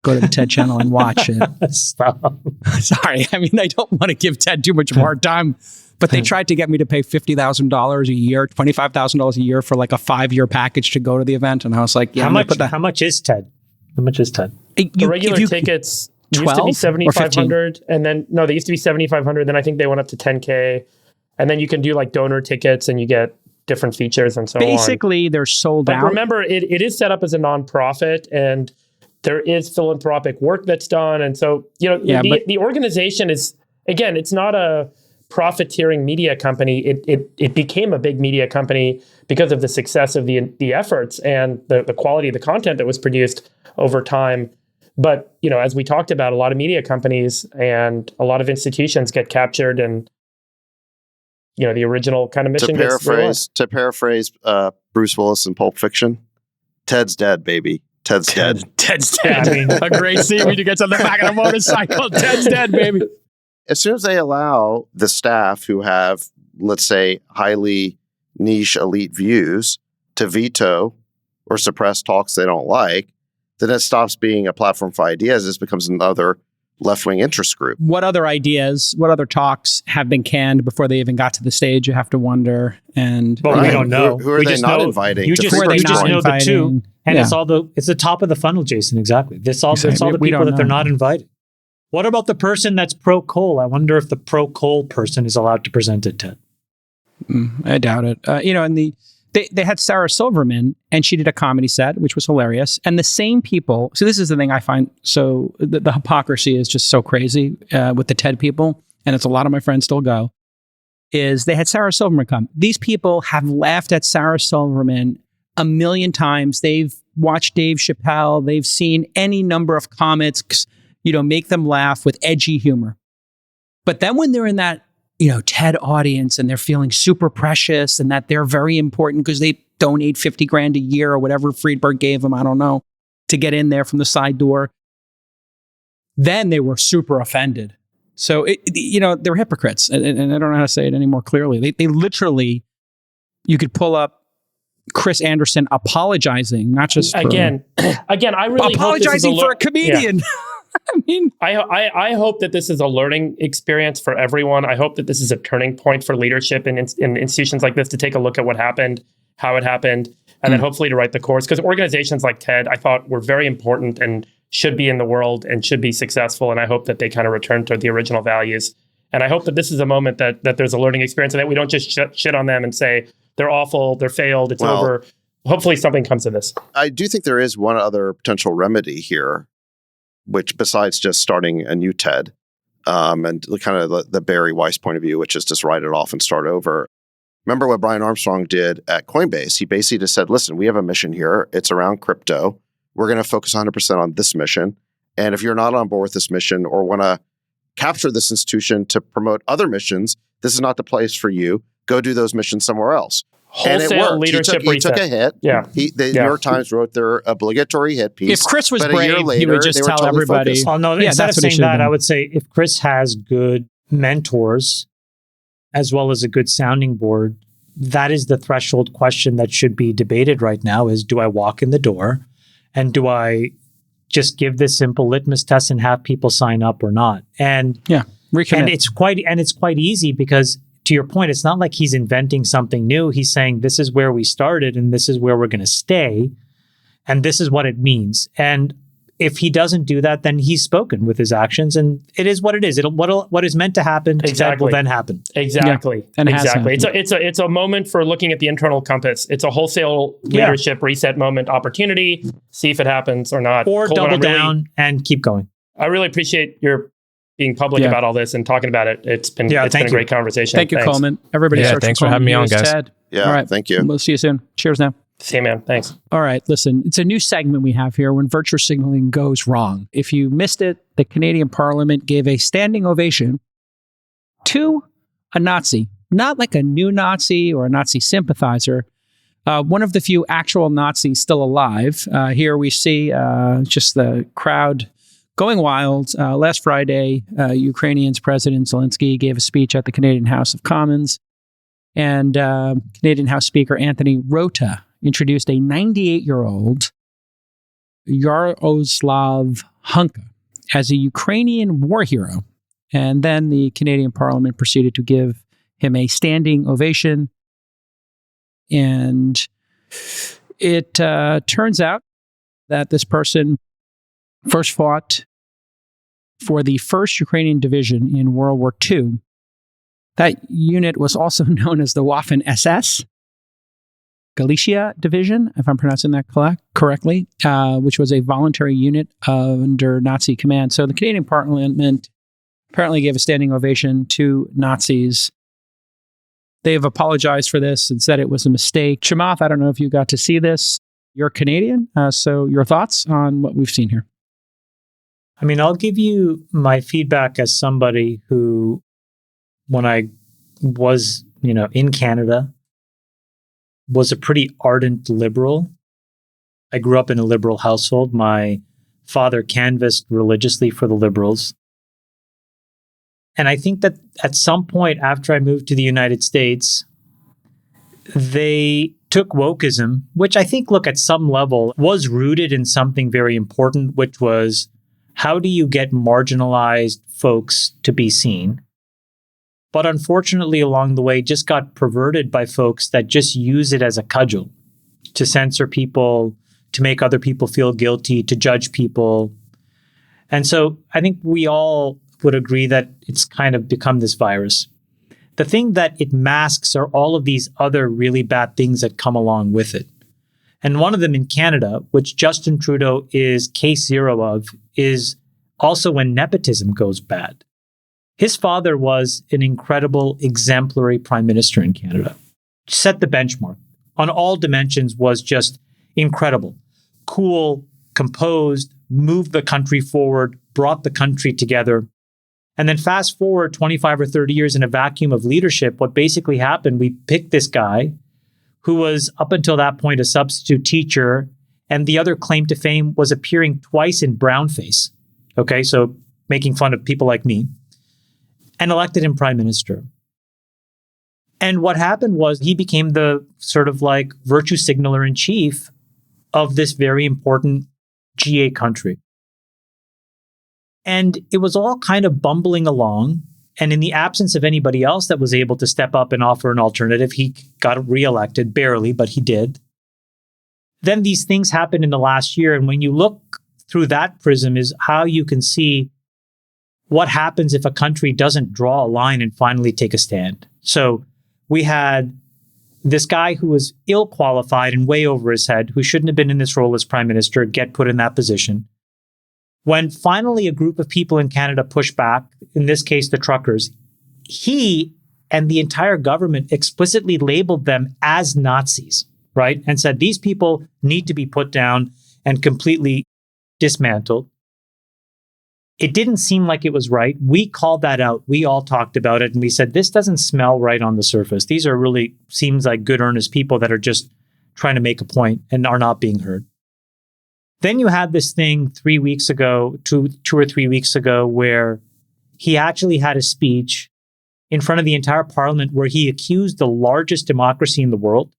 Go to the TED channel and watch it. Stop. Sorry. I mean, I don't want to give TED too much of a hard time. But they tried to get me to pay $50,000 a year, $25,000 a year for like a 5-year package to go to the event. And I was like, yeah, how much is TED? How much is TED? The regular tickets used to be 7,500, and then they used to be 7,500. Then I think they went up to 10K, and then you can do like donor tickets, and you get different features and so on. Basically, they're sold out. But remember, it is set up as a nonprofit, and there is philanthropic work that's done, and so the organization is, again, it's not a profiteering media company. It became a big media company because of the success of the efforts and the quality of the content that was produced over time. But as we talked about, a lot of media companies and a lot of institutions get captured, and the original kind of mission. To paraphrase Bruce Willis in Pulp Fiction, Ted's dead, baby. Ted's dead. Ted's dead. I mean, a great scene when you get on the back of a motorcycle. Ted's dead, baby. As soon as they allow the staff who have, let's say, highly niche elite views to veto or suppress talks they don't like, then it stops being a platform for ideas. This becomes another left-wing interest group. What other ideas, what other talks have been canned before they even got to the stage? You have to wonder. And but we don't know. Who are they not inviting? You just know the two, and it's the top of the funnel, Jason. Exactly. It's all the people that they're not inviting. What about the person that's pro-coal? I wonder if the pro-coal person is allowed to present at TED. I doubt it. And they had Sarah Silverman, and she did a comedy set, which was hilarious. And the same people. So this is the thing I find. So the hypocrisy is just so crazy with the TED people, and it's a lot of my friends still go. Is they had Sarah Silverman come. These people have laughed at Sarah Silverman a million times. They've watched Dave Chappelle. They've seen any number of comics, make them laugh with edgy humor. But then when they're in that, TED audience and they're feeling super precious and that they're very important because they donate $50,000 a year or whatever Friedberg gave them, I don't know, to get in there from the side door, then they were super offended. So, they're hypocrites. And I don't know how to say it any more clearly. They literally, you could pull up Chris Anderson apologizing, not just again, I really apologizing for a comedian. Yeah. I mean, I hope that this is a learning experience for everyone. I hope that this is a turning point for leadership in institutions like this to take a look at what happened, how it happened, and then hopefully to write the course. Because organizations like TED, I thought, were very important and should be in the world and should be successful. And I hope that they kind of return to the original values. And I hope that this is a moment that there's a learning experience and that we don't just shit on them and say, they're awful, they're failed, it's over. Hopefully something comes of this. I do think there is one other potential remedy here, which besides just starting a new TED and kind of the Barry Weiss point of view, which is just write it off and start over. Remember what Brian Armstrong did at Coinbase? He basically just said, listen, we have a mission here. It's around crypto. We're going to focus 100% on this mission. And if you're not on board with this mission or want to capture this institution to promote other missions, this is not the place for you. Go do those missions somewhere else. Wholesale and it worked. Leadership he took a hit. Yeah. The New York Times wrote their obligatory hit piece. If Chris was but brave, a year later, he would just tell everybody. Focused. Oh, no, instead of saying that, I would say if Chris has good mentors as well as a good sounding board, that is the threshold question that should be debated right now is, do I walk in the door and do I just give this simple litmus test and have people sign up or not? And it's quite easy because, to your point, it's not like he's inventing something new. He's saying this is where we started and this is where we're going to stay and this is what it means. And if he doesn't do that, then he's spoken with his actions and it is what it is. What is meant to happen will then happen. Exactly. Yeah. And exactly. It's a moment for looking at the internal compass. It's a wholesale leadership reset moment opportunity. See if it happens or not. Or Coleman, double down and keep going. I really appreciate your being public about all this and talking about it. It's been a great conversation. Thank you, Coleman. Everybody, thanks for having me on, guys. TED. Yeah, all right. Thank you. We'll see you soon. Cheers now. See you, man. Thanks. All right. Listen, it's a new segment we have here when virtue signaling goes wrong. If you missed it, the Canadian Parliament gave a standing ovation to a Nazi, not like a new Nazi or a Nazi sympathizer, one of the few actual Nazis still alive. Here we see just the crowd going wild. Last Friday, Ukrainian's President Zelensky gave a speech at the Canadian House of Commons, and Canadian House Speaker Anthony Rota introduced a 98-year-old Yaroslav Hunka as a Ukrainian war hero. And then the Canadian Parliament proceeded to give him a standing ovation. And it turns out that this person first fought for the 1st Ukrainian Division in World War II. That unit was also known as the Waffen SS, Galicia Division, if I'm pronouncing that correctly, which was a voluntary unit under Nazi command. So the Canadian Parliament apparently gave a standing ovation to Nazis. They have apologized for this and said it was a mistake. Chamath, I don't know if you got to see this. You're Canadian, so your thoughts on what we've seen here? I mean, I'll give you my feedback as somebody who, when I was, in Canada, was a pretty ardent liberal. I grew up in a liberal household. My father canvassed religiously for the Liberals. And I think that at some point after I moved to the United States, they took wokeism, which I think, look, at some level was rooted in something very important, which was, how do you get marginalized folks to be seen? But unfortunately, along the way, just got perverted by folks that just use it as a cudgel to censor people, to make other people feel guilty, to judge people. And so I think we all would agree that it's kind of become this virus. The thing that it masks are all of these other really bad things that come along with it. And one of them in Canada, which Justin Trudeau is case zero of, is also when nepotism goes bad. His father was an incredible, exemplary prime minister in Canada. Set the benchmark. On all dimensions, was just incredible. Cool, composed, moved the country forward, brought the country together. And then fast forward 25 or 30 years in a vacuum of leadership, what basically happened, we picked this guy who was up until that point a substitute teacher, and the other claim to fame was appearing twice in brownface. Okay, so making fun of people like me, and elected him prime minister. And what happened was he became the sort of like virtue signaler in chief of this very important G8 country. And it was all kind of bumbling along. And in the absence of anybody else that was able to step up and offer an alternative, he got reelected, barely, but he did. Then these things happened in the last year. And when you look through that prism is how you can see what happens if a country doesn't draw a line and finally take a stand. So we had this guy who was ill-qualified and way over his head, who shouldn't have been in this role as prime minister, get put in that position. When finally a group of people in Canada pushed back, in this case, the truckers, he and the entire government explicitly labeled them as Nazis, right? And said, these people need to be put down and completely dismantled. It didn't seem like it was right. We called that out. We all talked about it. And we said, this doesn't smell right on the surface. These are really, seems like good, earnest people that are just trying to make a point and are not being heard. Then you had this thing 3 weeks ago, two or 3 weeks ago, where he actually had a speech in front of the entire parliament where he accused the largest democracy in the world,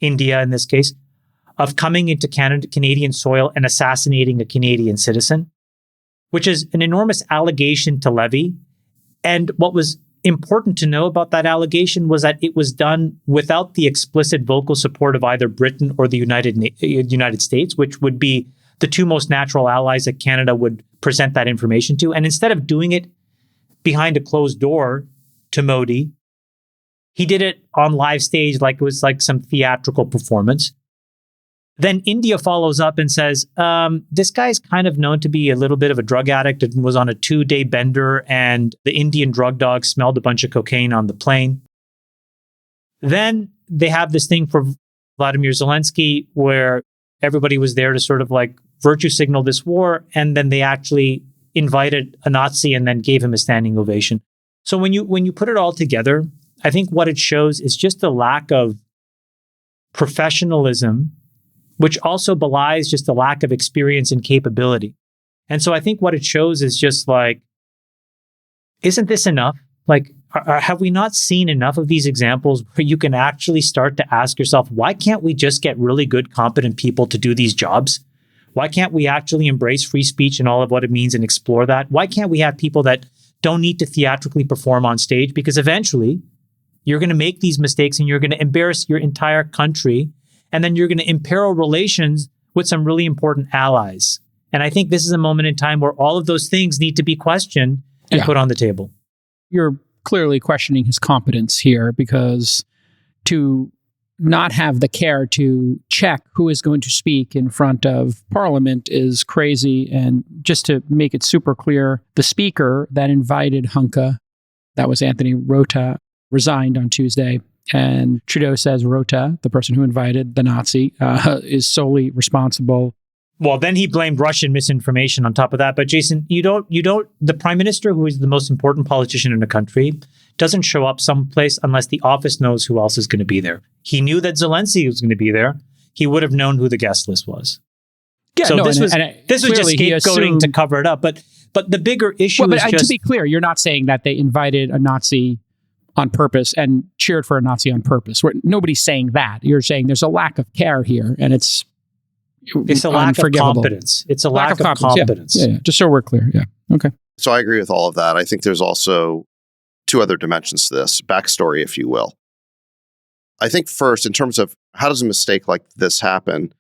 India in this case, of coming into Canadian soil and assassinating a Canadian citizen, which is an enormous allegation to levy. And what was important to know about that allegation was that it was done without the explicit vocal support of either Britain or the United States, which would be the two most natural allies that Canada would present that information to. And instead of doing it behind a closed door to Modi, he did it on live stage like it was like some theatrical performance. Then India follows up and says, this guy's kind of known to be a little bit of a drug addict and was on a 2-day bender, and the Indian drug dog smelled a bunch of cocaine on the plane. Then they have this thing for Vladimir Zelensky where everybody was there to sort of like virtue signal this war, and then they actually invited a Nazi and then gave him a standing ovation. So when you put it all together, I think what it shows is just a lack of professionalism, which also belies just a lack of experience and capability. And so I think what it shows is just like, isn't this enough? Like, have we not seen enough of these examples where you can actually start to ask yourself, why can't we just get really good, competent people to do these jobs? Why can't we actually embrace free speech and all of what it means and explore that? Why can't we have people that don't need to theatrically perform on stage, because eventually you're going to make these mistakes and you're going to embarrass your entire country. And then you're going to imperil relations with some really important allies. And I think this is a moment in time where all of those things need to be questioned and put on the table. You're clearly questioning his competence here, because to not have the care to check who is going to speak in front of Parliament is crazy. And just to make it super clear, the speaker that invited Hunka, that was Anthony Rota, resigned on Tuesday. And Trudeau says Rota, the person who invited the Nazi, is solely responsible. Well, then he blamed Russian misinformation on top of that. But Jason, the prime minister, who is the most important politician in the country, doesn't show up someplace unless the office knows who else is going to be there. He knew that Zelensky was going to be there. He would have known who the guest list was. Yeah, so no, this was just scapegoating assumed to cover it up. But the bigger issue is just... To be clear, you're not saying that they invited a Nazi on purpose and cheered for a Nazi on purpose. Nobody's saying that. You're saying there's a lack of care here, and it's a lack of competence. It's a lack of competence. Yeah. Just so we're clear. Yeah. Okay. So I agree with all of that. I think there's also two other dimensions to this, backstory, if you will. I think first, in terms of how does a mistake like this happen,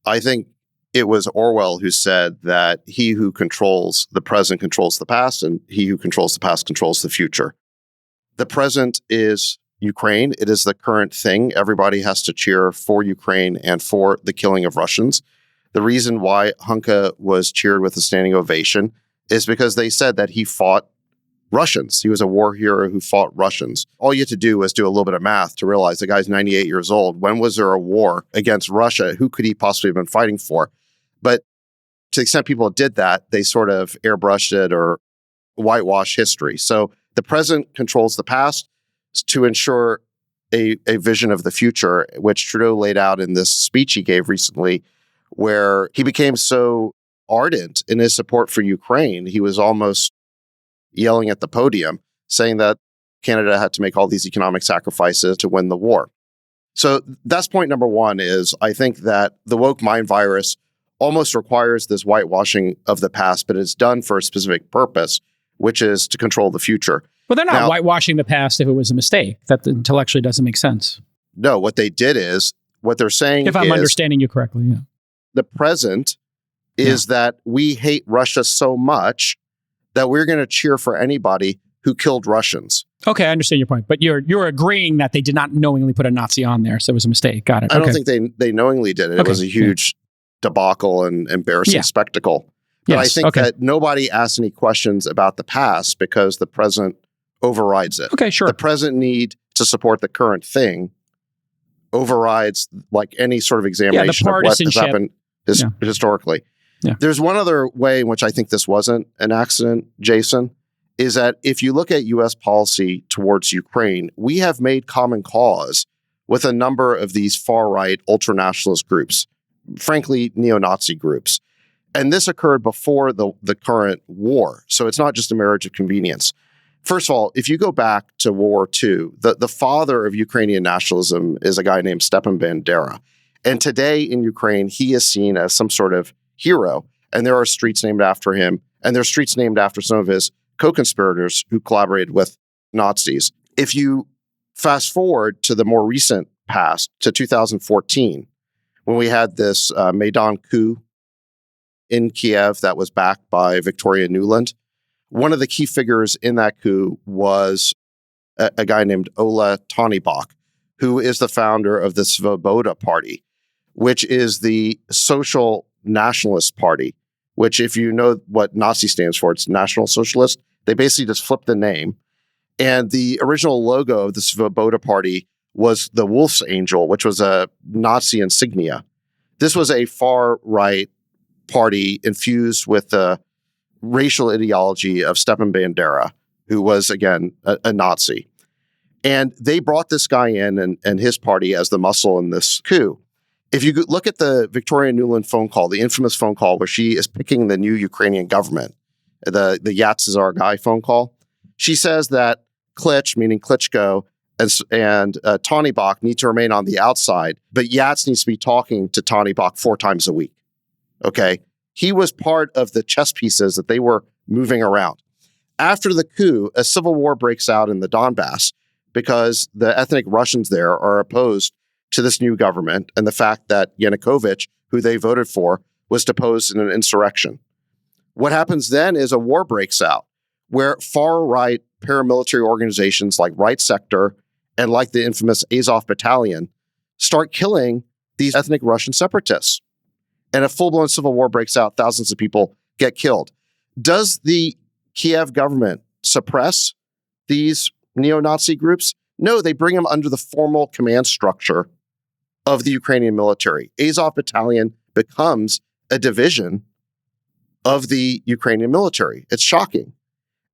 I think it was Orwell who said that he who controls the present controls the past, and he who controls the past controls the future. The present is Ukraine. It is the current thing. Everybody has to cheer for Ukraine and for the killing of Russians. The reason why Hunka was cheered with a standing ovation is because they said that he fought Russians. He was a war hero who fought Russians. All you had to do was do a little bit of math to realize the guy's 98 years old. When was there a war against Russia? Who could he possibly have been fighting for? But to the extent people did that, they sort of airbrushed it or whitewashed history. So the present controls the past to ensure a vision of the future, which Trudeau laid out in this speech he gave recently, where he became so ardent in his support for Ukraine, he was almost yelling at the podium, saying that Canada had to make all these economic sacrifices to win the war. So that's point number one. Is I think that the woke mind virus almost requires this whitewashing of the past, but it's done for a specific purpose, which is to control the future. Well, they're not whitewashing the past if it was a mistake. That intellectually doesn't make sense. No, what they did is, what they're saying if I'm understanding you correctly, yeah. The present is that we hate Russia so much that we're going to cheer for anybody who killed Russians. Okay, I understand your point. But you're agreeing that they did not knowingly put a Nazi on there, so it was a mistake. Got it. I don't think they knowingly did it. It was a huge debacle and embarrassing spectacle. But I think that nobody asked any questions about the past because the present overrides it. Okay, sure. The present need to support the current thing overrides like any sort of examination of what has happened historically. Yeah. There's one other way in which I think this wasn't an accident, Jason, is that if you look at U.S. policy towards Ukraine, we have made common cause with a number of these far-right ultranationalist groups, frankly, neo-Nazi groups. And this occurred before the current war. So it's not just a marriage of convenience. First of all, if you go back to World War II, the father of Ukrainian nationalism is a guy named Stepan Bandera. And today in Ukraine, he is seen as some sort of hero. And there are streets named after him. And there are streets named after some of his co-conspirators who collaborated with Nazis. If you fast forward to the more recent past, to 2014, when we had this Maidan coup in Kiev that was backed by Victoria Nuland, one of the key figures in that coup was a guy named Ola Tonnybach, who is the founder of the Svoboda Party, which is the social nationalist party, which if you know what Nazi stands for, it's National Socialist. They basically just flipped the name. And the original logo of the Svoboda Party was the Wolf's Angel, which was a Nazi insignia. This was a far-right party infused with the racial ideology of Stepan Bandera, who was, again, a Nazi. And they brought this guy in and his party as the muscle in this coup. If you look at the Victoria Nuland phone call, the infamous phone call where she is picking the new Ukrainian government, the Yats is our guy phone call, she says that Klitsch, meaning Klitschko, and Tonnybach need to remain on the outside, but Yats needs to be talking to Tonnybach 4 times a week. Okay? He was part of the chess pieces that they were moving around. After the coup, a civil war breaks out in the Donbass because the ethnic Russians there are opposed to this new government and the fact that Yanukovych, who they voted for, was deposed in an insurrection. What happens then is a war breaks out where far-right paramilitary organizations like Right Sector and like the infamous Azov Battalion start killing these ethnic Russian separatists. And a full-blown civil war breaks out. Thousands of people get killed. Does the Kiev government suppress these neo-Nazi groups? No, they bring them under the formal command structure of the Ukrainian military. Azov Battalion becomes a division of the Ukrainian military. It's shocking.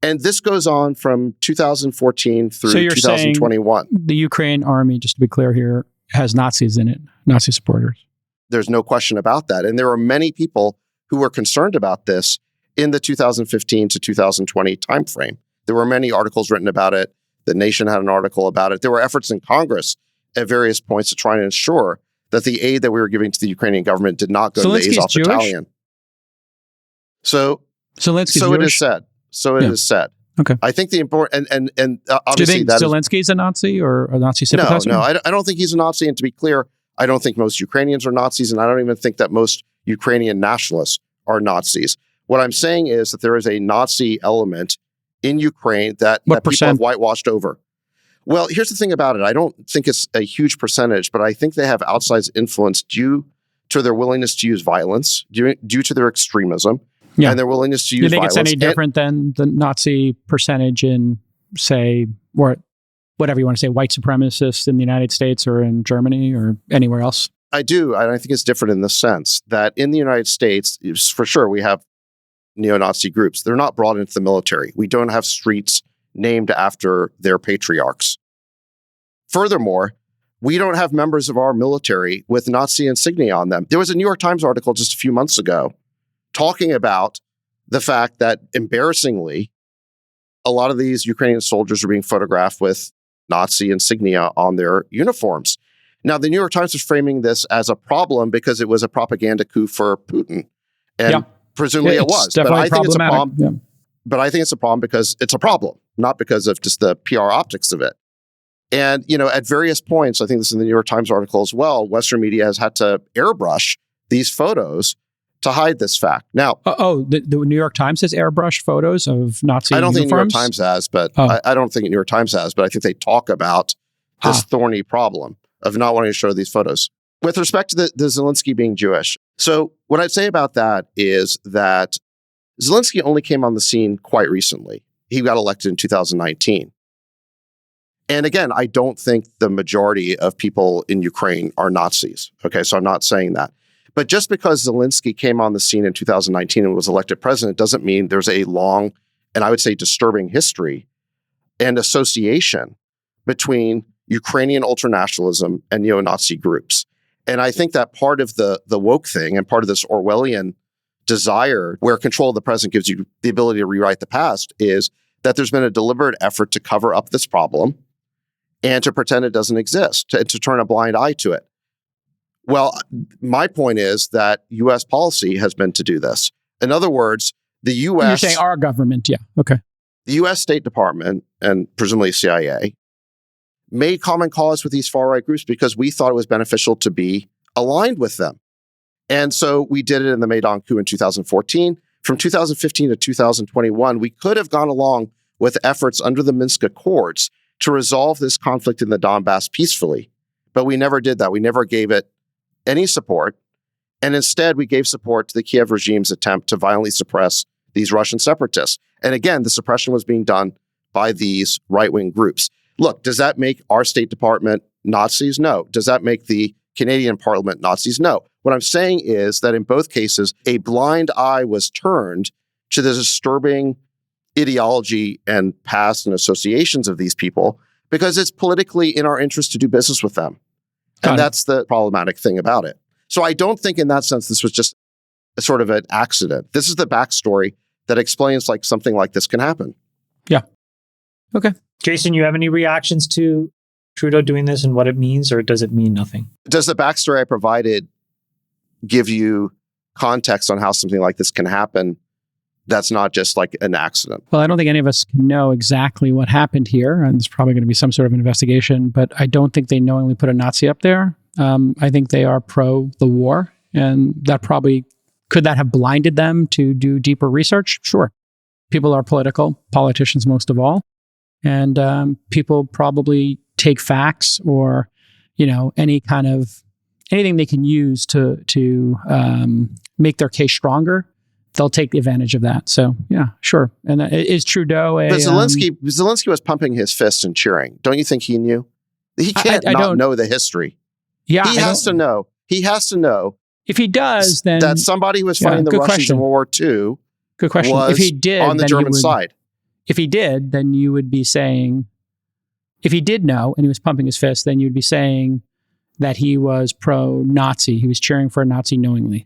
And this goes on from 2014 through So you're 2021. saying the Ukraine army, just to be clear here, has Nazis in it, Nazi supporters. There's no question about that. And there are many people who were concerned about this in the 2015 to 2020 timeframe. There were many articles written about it. The Nation had an article about it. There were efforts in Congress at various points to try and ensure that the aid that we were giving to the Ukrainian government did not go to the Azov Battalion. So Zelensky's it Jewish? is said. So it is said. Okay. I think the important and Do you obviously think that Zelensky's a Nazi or a Nazi sympathizer? No, I don't think he's a Nazi. And to be clear, I don't think most Ukrainians are Nazis, and I don't even think that most Ukrainian nationalists are Nazis. What I'm saying is that there is a Nazi element in Ukraine that people have whitewashed over. Well, here's the thing about it. I don't think it's a huge percentage, but I think they have outsized influence due to their willingness to use violence, due to their extremism, and their willingness to use violence. Do you think it's any different than the Nazi percentage in, say, or whatever you want to say, white supremacists in the United States or in Germany or anywhere else? I do. And I think it's different in the sense that in the United States, for sure, we have neo-Nazi groups. They're not brought into the military. We don't have streets named after their patriarchs. Furthermore, we don't have members of our military with Nazi insignia on them. There was a New York Times article just a few months ago talking about the fact that, embarrassingly, a lot of these Ukrainian soldiers are being photographed with Nazi insignia on their uniforms. Now, the New York Times was framing this as a problem because it was a propaganda coup for Putin. And presumably it was. But I think it's a problem. Yeah. But I think it's a problem because it's a problem, not because of just the PR optics of it. And, at various points, I think this is in the New York Times article as well, Western media has had to airbrush these photos to hide this fact. Now, the New York Times has airbrushed photos of Nazi uniforms? I don't think New York Times has, but I don't think New York Times has, but I think they talk about this thorny problem of not wanting to show these photos. With respect to the Zelensky being Jewish, so what I'd say about that is that Zelensky only came on the scene quite recently. He got elected in 2019. And again, I don't think the majority of people in Ukraine are Nazis. Okay, so I'm not saying that. But just because Zelensky came on the scene in 2019 and was elected president doesn't mean there's a long, and I would say disturbing history and association between Ukrainian ultranationalism and neo-Nazi groups. And I think that part of the woke thing and part of this Orwellian desire where control of the present gives you the ability to rewrite the past is that there's been a deliberate effort to cover up this problem and to pretend it doesn't exist, to turn a blind eye to it. Well, my point is that U.S. policy has been to do this. In other words, the U.S. You're saying our government, yeah. Okay. The U.S. State Department and presumably CIA made common cause with these far-right groups because we thought it was beneficial to be aligned with them. And so we did it in the Maidan coup in 2014. From 2015 to 2021, we could have gone along with efforts under the Minsk Accords to resolve this conflict in the Donbass peacefully. But we never did that. We never gave it any support. And instead, we gave support to the Kiev regime's attempt to violently suppress these Russian separatists. And again, the suppression was being done by these right-wing groups. Look, does that make our State Department Nazis? No. Does that make the Canadian Parliament Nazis? No. What I'm saying is that in both cases, a blind eye was turned to the disturbing ideology and past and associations of these people because it's politically in our interest to do business with them. And that's the problematic thing about it. So I don't think in that sense this was just a sort of an accident. This is the backstory that explains like something like this can happen. Yeah. Okay. Jason, you have any reactions to Trudeau doing this and what it means, or does it mean nothing? Does the backstory I provided give you context on how something like this can happen that's not just like an accident. Well, I don't think any of us can know exactly what happened here, and there's probably going to be some sort of investigation, but I don't think they knowingly put a Nazi up there. I think they are pro the war, and that probably, could that have blinded them to do deeper research? Sure. People are political, politicians most of all, and people probably take facts or, any kind of, anything they can use to make their case stronger. They'll take advantage of that. So yeah, sure. And is Trudeau a... But Zelensky was pumping his fists and cheering. Don't you think he knew? He can't not know the history. Yeah, he has to know. He has to know. If he does, then that somebody who was fighting the Russians in World War II. Good question. If he did, on the German side. If he did, then you would be saying, if he did know and he was pumping his fist, then you'd be saying that he was pro-Nazi. He was cheering for a Nazi knowingly.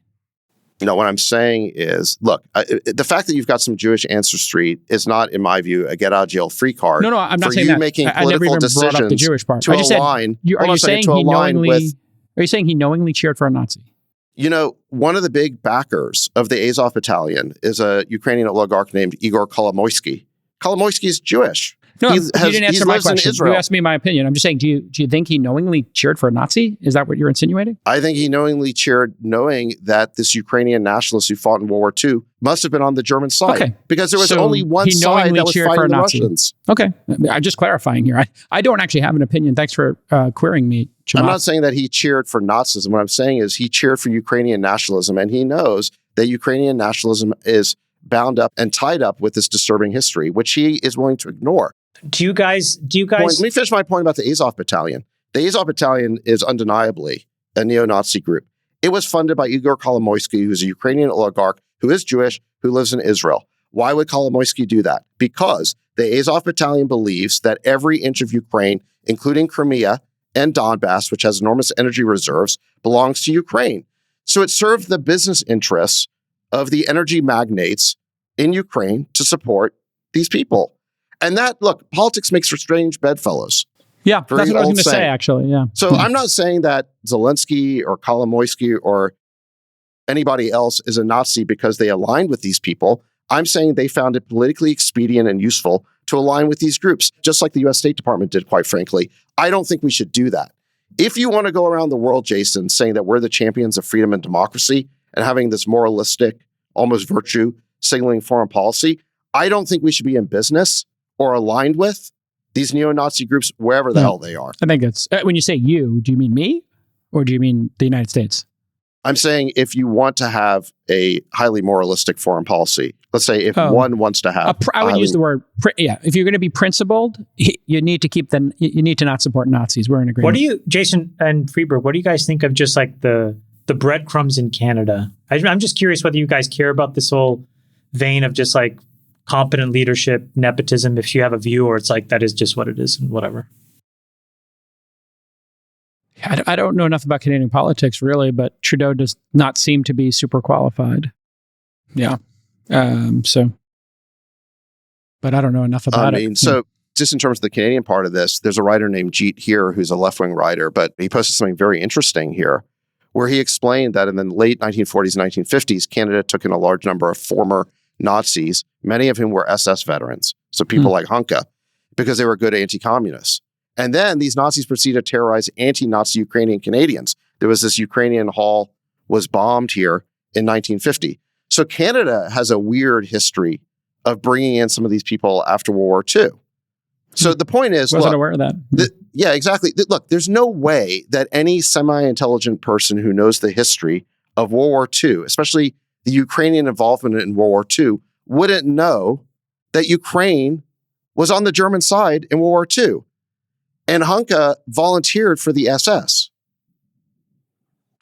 No, what I'm saying is, look, the fact that you've got some Jewish ancestry is not, in my view, a get-out-of-jail-free card. No, I'm not for saying you that. making I never political even decisions brought up the Jewish part. to align. Are you saying he knowingly cheered for a Nazi? One of the big backers of the Azov battalion is a Ukrainian oligarch named Igor Kolomoisky. Kolomoisky is Jewish. No, you didn't answer my question. You asked me my opinion. I'm just saying, do you think he knowingly cheered for a Nazi? Is that what you're insinuating? I think he knowingly cheered, knowing that this Ukrainian nationalist who fought in World War II must have been on the German side. Okay. Because there was only one side that was fighting the Russians. Okay. I'm just clarifying here. I don't actually have an opinion. Thanks for querying me, Chamath. I'm not saying that he cheered for Nazism. What I'm saying is he cheered for Ukrainian nationalism, and he knows that Ukrainian nationalism is bound up and tied up with this disturbing history, which he is willing to ignore. Do you guys? Let me finish my point about the Azov battalion. The Azov battalion is undeniably a neo-Nazi group. It was funded by Igor Kolomoisky, who's a Ukrainian oligarch who is Jewish, who lives in Israel. Why would Kolomoisky do that? Because the Azov battalion believes that every inch of Ukraine, including Crimea and Donbass, which has enormous energy reserves, belongs to Ukraine. So it served the business interests of the energy magnates in Ukraine to support these people. And that, look, politics makes for strange bedfellows. Yeah, that's what I was going to say, actually. Yeah. So I'm not saying that Zelensky or Kolomoisky or anybody else is a Nazi because they aligned with these people. I'm saying they found it politically expedient and useful to align with these groups, just like the U.S. State Department did, quite frankly. I don't think we should do that. If you want to go around the world, Jason, saying that we're the champions of freedom and democracy and having this moralistic, almost virtue signaling foreign policy, I don't think we should be in business or aligned with these neo-Nazi groups, wherever the hell they are. I think it's, when you say you, do you mean me or do you mean the United States? I'm saying if you want to have a highly moralistic foreign policy, let's say if one wants to have... I would use the word, if you're going to be principled, you need to not support Nazis. We're in agreement. What do you, Jason and Freeberg, what do you guys think of just like the breadcrumbs in Canada? I'm just curious whether you guys care about this whole vein of just like competent leadership, nepotism, if you have a view, or it's like, that is just what it is and whatever. I don't know enough about Canadian politics, really, but Trudeau does not seem to be super qualified. Yeah. But I don't know enough about it. So just in terms of the Canadian part of this, there's a writer named Jeet here who's a left-wing writer, but he posted something very interesting here, where he explained that in the late 1940s and 1950s, Canada took in a large number of former Nazis, many of whom were SS veterans, so people like Hunka, because they were good anti-communists. And then these Nazis proceeded to terrorize anti-Nazi Ukrainian Canadians. There was this Ukrainian hall was bombed here in 1950. So Canada has a weird history of bringing in some of these people after World War II. So the point is... Wasn't aware of that. Yeah, exactly. Look, there's no way that any semi-intelligent person who knows the history of World War II, especially the Ukrainian involvement in World War II, wouldn't know that Ukraine was on the German side in World War II. And Hunka volunteered for the SS.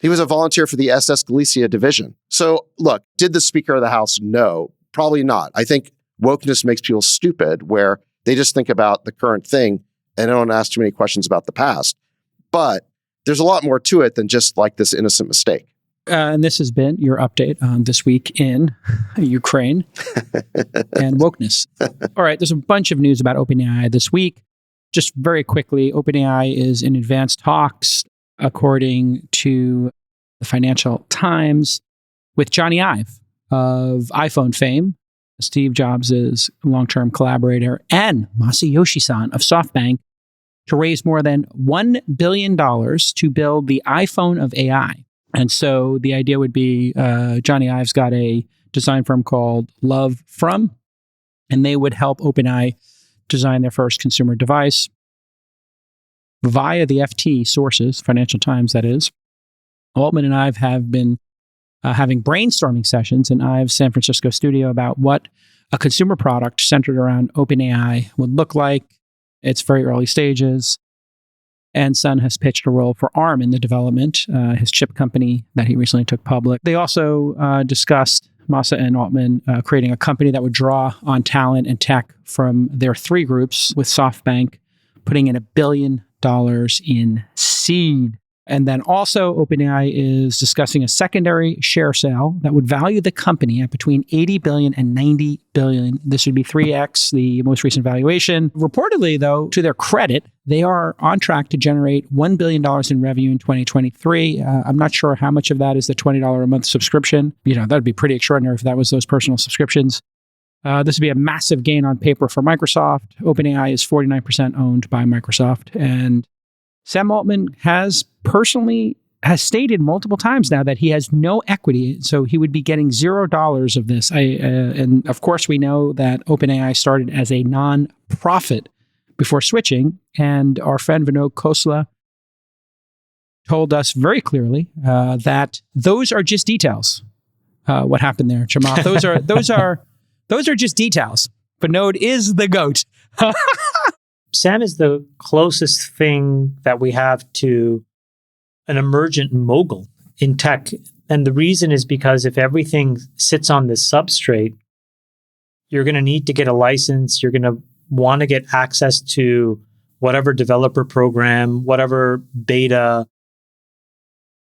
He was a volunteer for the SS Galicia division. So look, did the Speaker of the House know? Probably not. I think wokeness makes people stupid, where they just think about the current thing and don't ask too many questions about the past. But there's a lot more to it than just like this innocent mistake. And this has been your update on This Week in Ukraine and wokeness. All right, there's a bunch of news about OpenAI this week. Just very quickly, OpenAI is in advanced talks, according to the Financial Times, with Johnny Ive of iPhone fame, Steve Jobs' long-term collaborator, and Masayoshi-san of SoftBank, to raise more than $1 billion to build the iPhone of AI. And so the idea would be Johnny Ive's got a design firm called Love From, and they would help OpenAI design their first consumer device via the FT sources, Financial Times, that is. Altman and Ive have been having brainstorming sessions in Ive's San Francisco studio about what a consumer product centered around OpenAI would look like. It's very early stages. And Sun has pitched a role for ARM in the development, his chip company that he recently took public. They also discussed, Masa and Altman, creating a company that would draw on talent and tech from their three groups, with SoftBank putting in $1 billion in seed. And then also OpenAI is discussing a secondary share sale that would value the company at between $80 billion and $90 billion. This would be 3x the most recent valuation. Reportedly, though, to their credit, they are on track to generate $1 billion in revenue in 2023. I'm not sure how much of that is the $20 a month subscription. That would be pretty extraordinary if that was those personal subscriptions. This would be a massive gain on paper for Microsoft. OpenAI is 49% owned by Microsoft. And Sam Altman has stated multiple times now that he has no equity, so he would be getting $0 of this. And of course, we know that OpenAI started as a non-profit before switching, and our friend Vinod Khosla told us very clearly that those are just details. What happened there, Chamath? Those are just details. Vinod is the GOAT. Sam is the closest thing that we have to an emergent mogul in tech. And the reason is because if everything sits on this substrate, you're going to need to get a license. You're going to want to get access to whatever developer program, whatever beta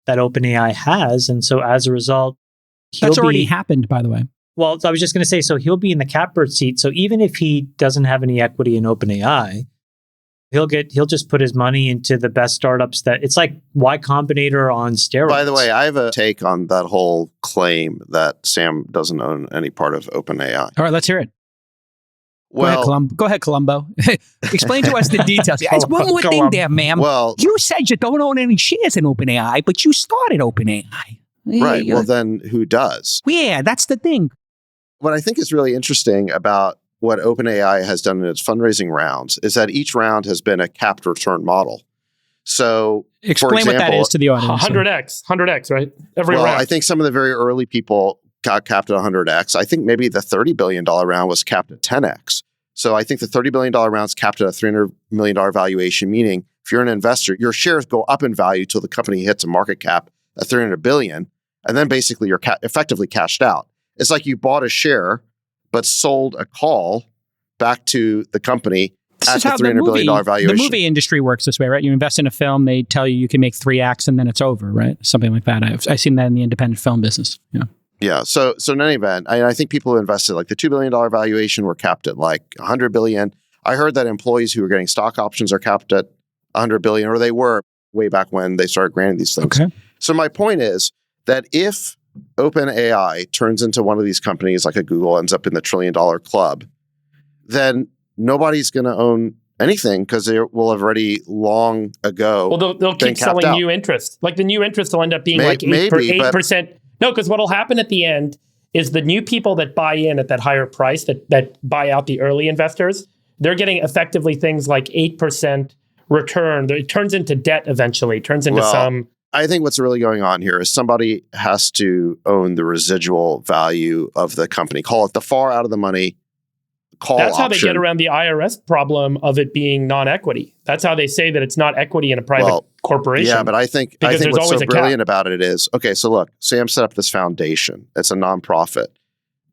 that OpenAI has. And so as a result, that's already happened, by the way. Well, I was just going to say, so he'll be in the catbird seat. So even if he doesn't have any equity in OpenAI, he'll just put his money into the best startups that it's like Y Combinator on steroids. By the way, I have a take on that whole claim that Sam doesn't own any part of OpenAI. All right, let's hear it. Well, go ahead, Columbo. Explain to us the details. It's one more thing there, ma'am. Well, you said you don't own any shares in OpenAI, but you started OpenAI. Right. Well, then who does? Yeah, that's the thing. What I think is really interesting about what OpenAI has done in its fundraising rounds is that each round has been a capped return model. So, explain for example, what that is to the audience. 100x, right? Every round. round. I think some of the very early people got capped at 100x. I think maybe the $30 billion round was capped at 10x. So I think the $30 billion round is capped at a $300 million valuation, meaning if you're an investor, your shares go up in value till the company hits a market cap at $300 billion, and then basically you're effectively cashed out. It's like you bought a share, but sold a call back to the company at the $300 billion valuation. The movie industry works this way, right? You invest in a film, they tell you can make 3 acts and then it's over, right? Something like that. I've seen that in the independent film business. Yeah. Yeah. So in any event, I think people who invested like the $2 billion valuation were capped at like $100 billion. I heard that employees who were getting stock options are capped at $100 billion, or they were way back when they started granting these things. Okay. So my point is that if OpenAI turns into one of these companies like a Google, ends up in the $1 trillion club, then nobody's going to own anything because they will have already long ago. Well, they'll keep selling new interest. Like the new interest will end up being like 8%. No, because what will happen at the end is the new people that buy in at that higher price, that buy out the early investors, they're getting effectively things like 8% return. It turns into debt eventually. It turns into some. I think what's really going on here is somebody has to own the residual value of the company. Call it the far out of the money call That's how option. they get around the IRS problem of it being non-equity. That's how they say that it's not equity in a private corporation. Yeah, but I think what's so brilliant about it is, okay, so look, Sam set up this foundation. It's a nonprofit,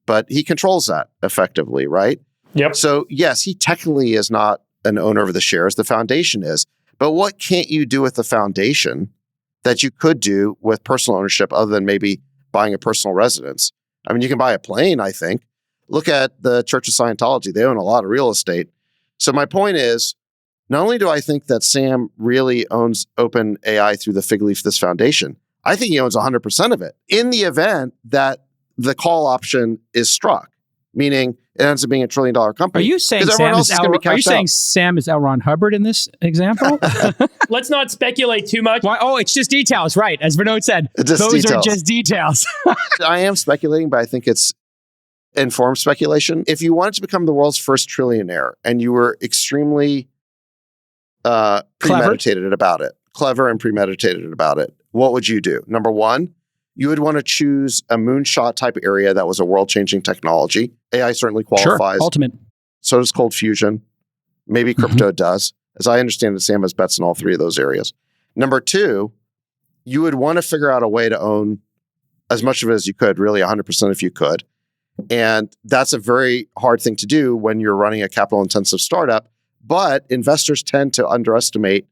but he controls that effectively, right? Yep. So yes, he technically is not an owner of the shares. The foundation is. But what can't you do with the foundation that you could do with personal ownership other than maybe buying a personal residence? I mean, you can buy a plane, I think. Look at the Church of Scientology. They own a lot of real estate. So my point is, not only do I think that Sam really owns OpenAI through the fig leaf of this foundation, I think he owns 100% of it in the event that the call option is struck. meaning it ends up being $1 trillion company. Are you saying 'Cause everyone Sam else is is going to be Are you cashed saying out. Sam is L. Ron Hubbard in this example? Let's not speculate too much. Why? Oh, it's just details, right? As Vinod said, It's just those are details. just details. I am speculating, but I think it's informed speculation. If you wanted to become the world's first trillionaire and you were extremely premeditated about it, clever and premeditated about it, what would you do? Number one, you would want to choose a moonshot type area that was a world-changing technology. AI certainly qualifies. Sure, ultimate. So does cold fusion. Maybe crypto does. As I understand it, Sam has bets in all three of those areas. Number two, you would want to figure out a way to own as much of it as you could, really 100% if you could. And that's a very hard thing to do when you're running a capital-intensive startup. But investors tend to underestimate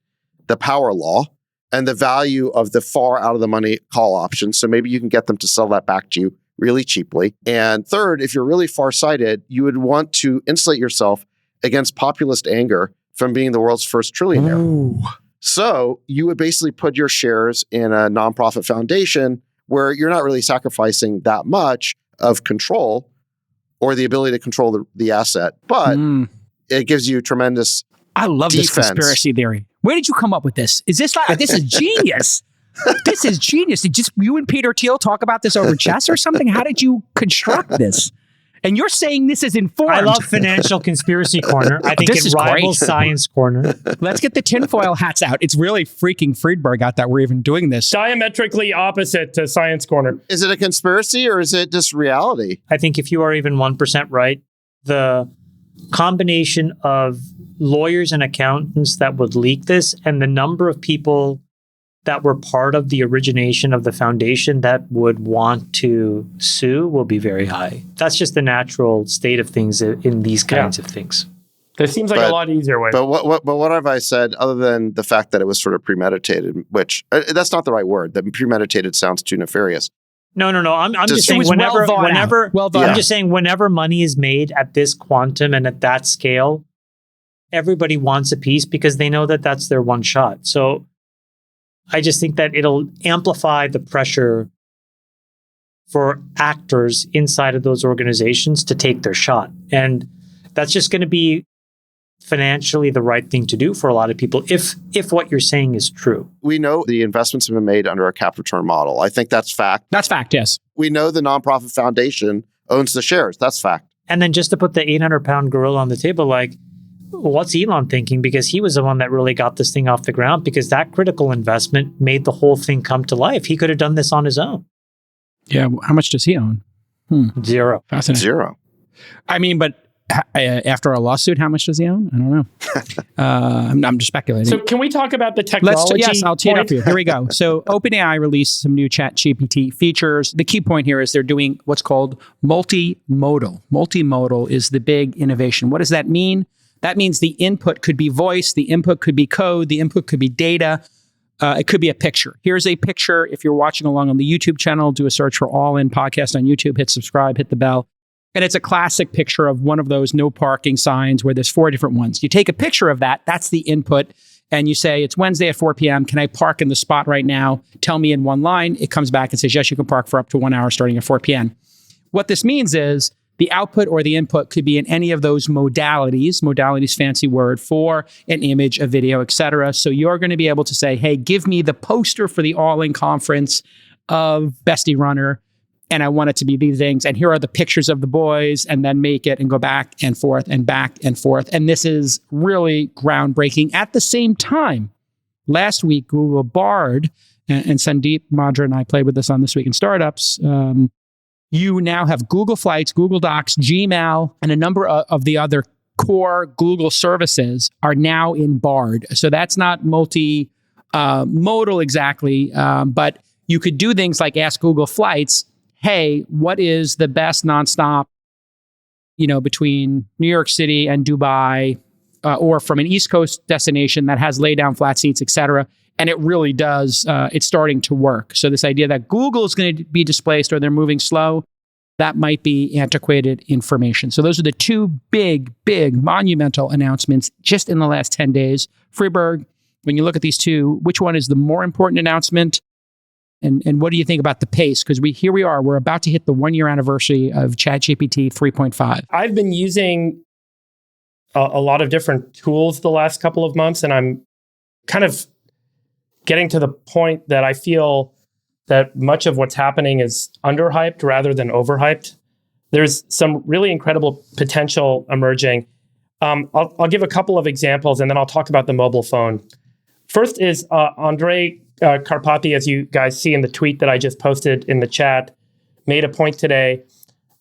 the power law and the value of the far out of the money call option. So maybe you can get them to sell that back to you really cheaply. And third, if you're really farsighted, you would want to insulate yourself against populist anger from being the world's first trillionaire. Ooh. So you would basically put your shares in a nonprofit foundation where you're not really sacrificing that much of control or the ability to control the asset, but it gives you tremendous I love this defense. conspiracy theory. Where did you come up with this? Is this like, this is genius? This is genius. Did just you and Peter Thiel talk about this over chess or something? How did you construct this? And you're saying this is informed. I love Financial Conspiracy Corner. I think This it is great. rivals Science Corner. Let's get the tinfoil hats out. It's really freaking Friedberg out that we're even doing this. Diametrically opposite to Science Corner. Is it a conspiracy or is it just reality? I think if you are even 1% right, the combination of lawyers and accountants that would leak this and the number of people that were part of the origination of the foundation that would want to sue will be very high. That's just the natural state of things in these kinds of things. There seems like a lot easier way. But what have I said other than the fact that it was sort of premeditated, which that's not the right word. That premeditated sounds too nefarious. No. I'm just Just- saying It was well thought out. Well thought I'm out. just saying whenever money is made at this quantum and at that scale, everybody wants a piece because they know that that's their one shot. So I just think that it'll amplify the pressure for actors inside of those organizations to take their shot. And that's just going to be financially the right thing to do for a lot of people if what you're saying is true. We know the investments have been made under a cap return model. I think that's fact. That's fact, yes. We know the nonprofit foundation owns the shares. That's fact. And then just to put the 800-pound gorilla on the table, like, what's Elon thinking? Because he was the one that really got this thing off the ground because that critical investment made the whole thing come to life. He could have done this on his own. Yeah, how much does he own? Zero. Fascinating. Zero. I mean, but after a lawsuit, how much does he own? I don't know. I'm just speculating. So can we talk about the technology? Yes, I'll tee it up point? for you. Here we go. So OpenAI released some new ChatGPT features. The key point here is they're doing what's called multimodal. Multimodal is the big innovation. What does that mean? That means the input could be voice, the input could be code, the input could be data. It could be a picture. Here's a picture. If you're watching along on the YouTube channel, do a search for All In Podcast on YouTube, hit subscribe, hit the bell. And it's a classic picture of one of those no parking signs where there's 4 different ones. You take a picture of that. That's the input. And you say, it's Wednesday at 4 p.m. Can I park in the spot right now? Tell me in one line. It comes back and says, yes, you can park for up to 1 hour starting at 4 p.m. What this means is the output or the input could be in any of those modalities. Modalities, fancy word for an image, a video, etc. So you're going to be able to say, hey, give me the poster for the All-In conference of Bestie Runner. And I want it to be these things. And here are the pictures of the boys, and then make it and go back and forth and back and forth. And this is really groundbreaking. At the same time, last week, Google Bard, and Sandeep Madra and I played with this on This Week in Startups. You now have Google Flights, Google Docs, Gmail, and a number of the other core Google services are now in Bard. So that's not multimodal exactly, but you could do things like ask Google Flights, hey, what is the best nonstop, between New York City and Dubai, or from an East Coast destination that has lay down flat seats, et cetera. And it really does, it's starting to work. So this idea that Google is going to be displaced or they're moving slow, that might be antiquated information. So those are the two big monumental announcements just in the last 10 days. Freeberg, when you look at these two, which one is the more important announcement? And what do you think about the pace? Because we're about to hit the 1 year anniversary of ChatGPT 3.5. I've been using a lot of different tools the last couple of months, and I'm kind of getting to the point that I feel that much of what's happening is underhyped rather than overhyped. There's some really incredible potential emerging. I'll give a couple of examples, and then I'll talk about the mobile phone. First is Andrei Karpathy, as you guys see in the tweet that I just posted in the chat, made a point today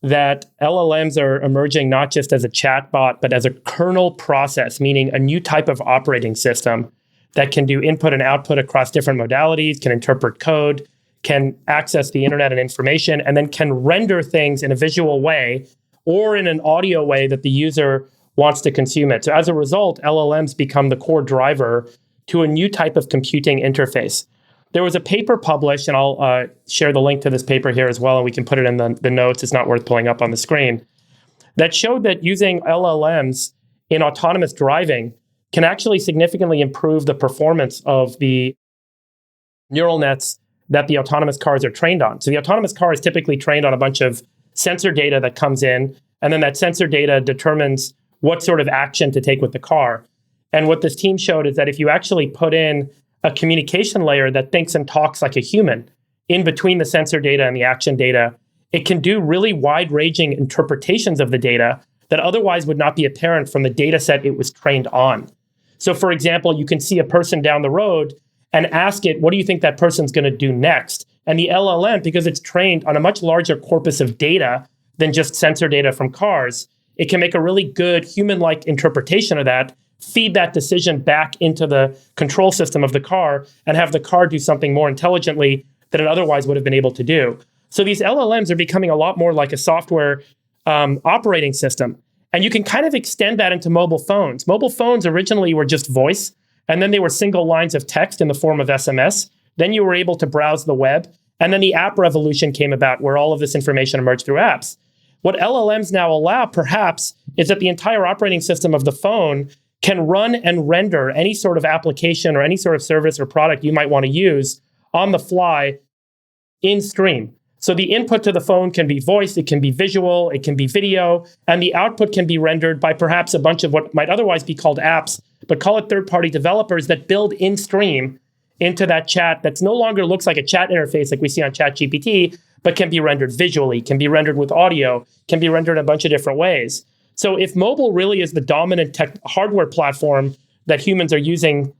that LLMs are emerging not just as a chatbot, but as a kernel process, meaning a new type of operating system that can do input and output across different modalities, can interpret code, can access the internet and information, and then can render things in a visual way or in an audio way that the user wants to consume it. So as a result, LLMs become the core driver to a new type of computing interface. There was a paper published, and I'll share the link to this paper here as well, and we can put it in the notes. It's not worth pulling up on the screen, that showed that using LLMs in autonomous driving can actually significantly improve the performance of the neural nets that the autonomous cars are trained on. So the autonomous car is typically trained on a bunch of sensor data that comes in, and then that sensor data determines what sort of action to take with the car. And what this team showed is that if you actually put in a communication layer that thinks and talks like a human in between the sensor data and the action data, it can do really wide-ranging interpretations of the data that otherwise would not be apparent from the data set it was trained on. So for example, you can see a person down the road and ask it, what do you think that person's going to do next? And the LLM, because it's trained on a much larger corpus of data than just sensor data from cars, it can make a really good human-like interpretation of that, feed that decision back into the control system of the car, and have the car do something more intelligently than it otherwise would have been able to do. So these LLMs are becoming a lot more like a software operating system. And you can kind of extend that into mobile phones. Mobile phones originally were just voice, and then they were single lines of text in the form of SMS. Then you were able to browse the web. And then the app revolution came about, where all of this information emerged through apps. What LLMs now allow, perhaps, is that the entire operating system of the phone can run and render any sort of application or any sort of service or product you might want to use on the fly in stream. So the input to the phone can be voice, it can be visual, it can be video, and the output can be rendered by perhaps a bunch of what might otherwise be called apps, but call it third-party developers that build in stream into that chat that's no longer looks like a chat interface like we see on ChatGPT, but can be rendered visually, can be rendered with audio, can be rendered in a bunch of different ways. So if mobile really is the dominant hardware platform that humans are using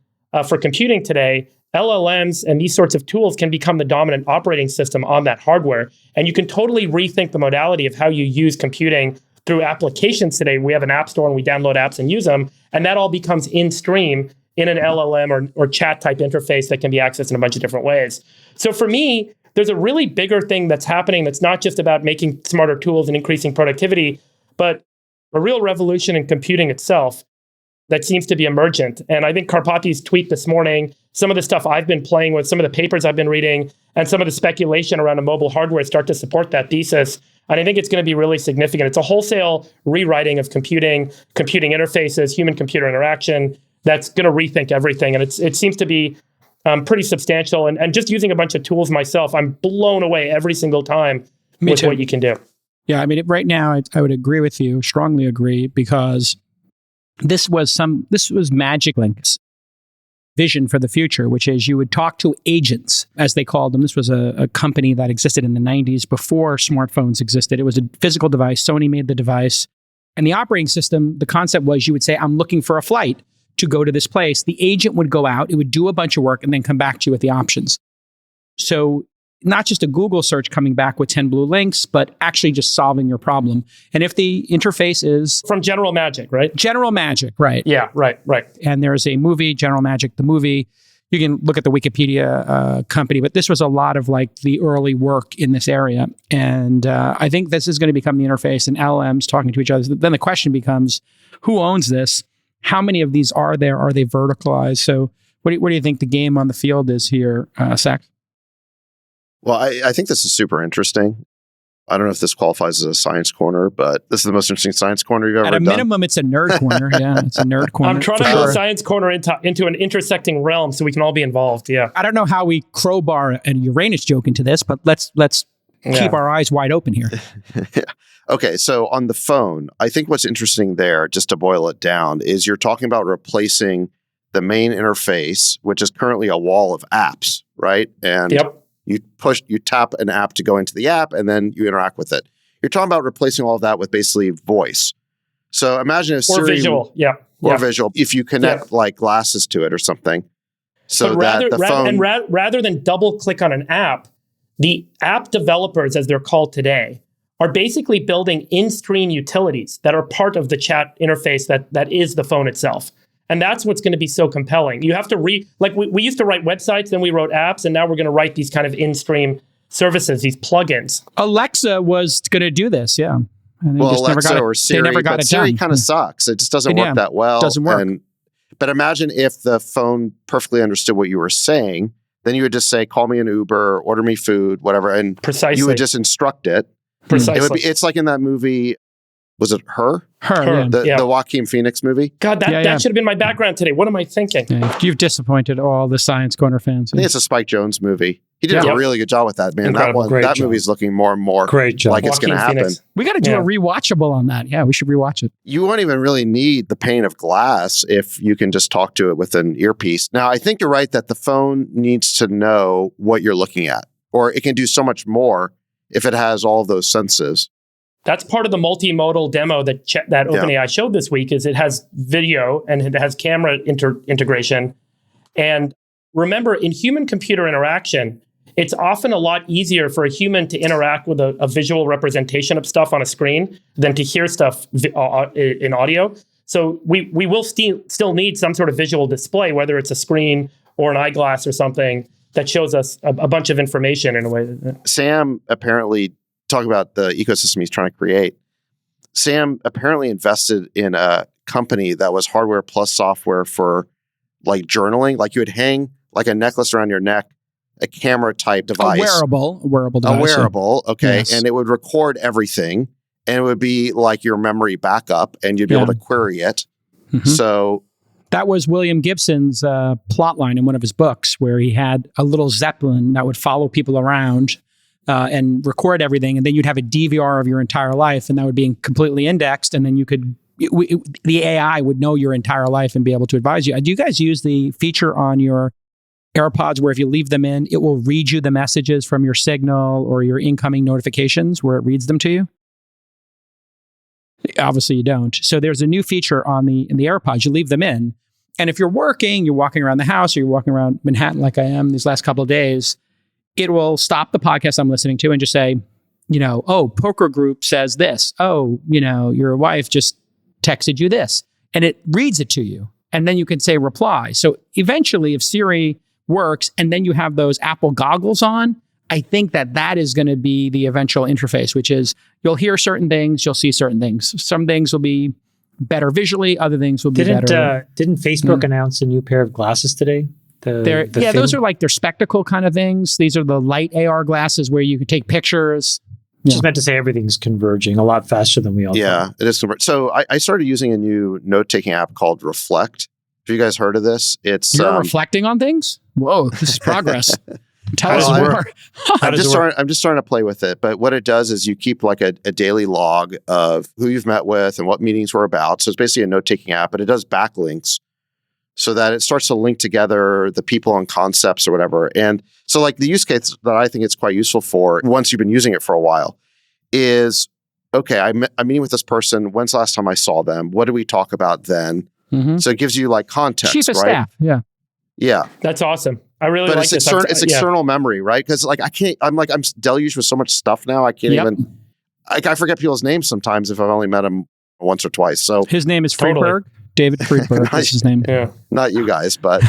for computing today, LLMs and these sorts of tools can become the dominant operating system on that hardware. And you can totally rethink the modality of how you use computing through applications today. We have an app store and we download apps and use them. And that all becomes in stream in an LLM or chat type interface that can be accessed in a bunch of different ways. So for me, there's a really bigger thing that's happening that's not just about making smarter tools and increasing productivity, but a real revolution in computing itself that seems to be emergent. And I think Karpathy's tweet this morning, some of the stuff I've been playing with, some of the papers I've been reading, and some of the speculation around a mobile hardware start to support that thesis. And I think it's going to be really significant. It's a wholesale rewriting of computing interfaces, human-computer interaction that's going to rethink everything. And it seems to be pretty substantial. And just using a bunch of tools myself, I'm blown away every single time with what you can do. Yeah, I mean, right now, I would agree with you, strongly agree, because this was Magic Link's vision for the future, which is you would talk to agents, as they called them. This was a company that existed in the 90s before smartphones existed. It was a physical device. Sony made the device. And the operating system, the concept was you would say, I'm looking for a flight to go to this place. The agent would go out, it would do a bunch of work, and then come back to you with the options. So not just a Google search coming back with 10 blue links, but actually just solving your problem. And if the interface is... From General Magic, right? General Magic, right. Yeah, right. And there's a movie, General Magic, the movie. You can look at the Wikipedia company, but this was a lot of like the early work in this area. And I think this is going to become the interface and LLMs talking to each other. Then the question becomes, who owns this? How many of these are there? Are they verticalized? So what do you think the game on the field is here, Sax? Well, I think this is super interesting. I don't know if this qualifies as a science corner, but this is the most interesting science corner you've ever At a done. minimum, it's a nerd corner. Yeah, it's a nerd corner. I'm trying to build a science corner into an intersecting realm so we can all be involved. Yeah. I don't know how we crowbar a Uranus joke into this, but let's keep our eyes wide open here. Yeah. Okay, so on the phone, I think what's interesting there, just to boil it down, is you're talking about replacing the main interface, which is currently a wall of apps, right? And you tap an app to go into the app, and then you interact with it. You're talking about replacing all of that with basically voice. So imagine if Siri... Or visual, Or visual, if you connect like glasses to it or something. So but that the phone... rather than double click on an app, the app developers, as they're called today, are basically building in-stream utilities that are part of the chat interface that is the phone itself. And that's what's going to be so compelling. You have to we used to write websites, then we wrote apps, and now we're going to write these kind of in-stream services, these plugins. Alexa was going to do this, yeah. And Alexa or Siri, they never got it Siri done. kind of sucks. It just doesn't work that well. Doesn't work. But imagine if the phone perfectly understood what you were saying, then you would just say, call me an Uber, order me food, whatever. And Precisely. You would just instruct it. Precisely. It's like in that movie, was it Her? Her. The Joaquin Phoenix movie? God, that should have been my background today. What am I thinking? Yeah, you've disappointed all the Science Corner fans. I think it's a Spike Jonze movie. He did a really good job with that, man. Incredible. That movie's looking more and more like it's going to happen. Phoenix. We got to do a rewatchable on that. Yeah, we should rewatch it. You won't even really need the pane of glass if you can just talk to it with an earpiece. Now, I think you're right that the phone needs to know what you're looking at, or it can do so much more if it has all of those senses. That's part of the multimodal demo that OpenAI showed this week. Is it has video and it has camera integration. And remember, in human-computer interaction, it's often a lot easier for a human to interact with a visual representation of stuff on a screen than to hear stuff in audio. So we will still need some sort of visual display, whether it's a screen or an eyeglass or something that shows us a bunch of information in a way. Sam apparently, talking about the ecosystem he's trying to create, Sam apparently invested in a company that was hardware plus software for like journaling. Like you would hang like a necklace around your neck, a camera type device. A wearable device. A wearable, okay. Yes. And it would record everything, and it would be like your memory backup, and you'd be able to query it. Mm-hmm. So that was William Gibson's plot line in one of his books, where he had a little Zeppelin that would follow people around and record everything, and then you'd have a DVR of your entire life, and that would be completely indexed, and then you could the AI would know your entire life and be able to advise you. Do you guys use the feature on your AirPods where if you leave them in, it will read you the messages from your Signal or your incoming notifications where it reads them to you? Obviously you don't. So there's a new feature in the AirPods. You leave them in, and if you're working, you're walking around the house, or you're walking around Manhattan like I am these last couple of days, it will stop the podcast I'm listening to and just say, oh, Poker Group says this. Oh, your wife just texted you this. And it reads it to you. And then you can say reply. So eventually, if Siri works and then you have those Apple goggles on, I think that is going to be the eventual interface, which is you'll hear certain things, you'll see certain things. Some things will be better visually, other things will be better. Didn't Facebook announce a new pair of glasses today? Those are like their spectacle kind of things. These are the light AR glasses where you can take pictures. Just meant to say everything's converging a lot faster than we all thought. It is converging. So I started using a new note-taking app called Reflect. Have you guys heard of this? You're reflecting on things? Whoa, this is progress. Tell us more. I'm just starting to play with it. But what it does is you keep like a daily log of who you've met with and what meetings were about. So it's basically a note-taking app, but it does backlinks so that it starts to link together the people and concepts or whatever. And so like the use case that I think it's quite useful for once you've been using it for a while is, okay, I'm meeting with this person. When's the last time I saw them? What did we talk about then? Mm-hmm. So it gives you like context, Chief of right? staff, yeah. Yeah. That's awesome. I really like this. It's external memory, right? Because like I'm deluged with so much stuff now. I can't even, I forget people's names sometimes if I've only met them once or twice. So his name is Friedberg. David Friedberg is his name. Yeah. Not you guys, but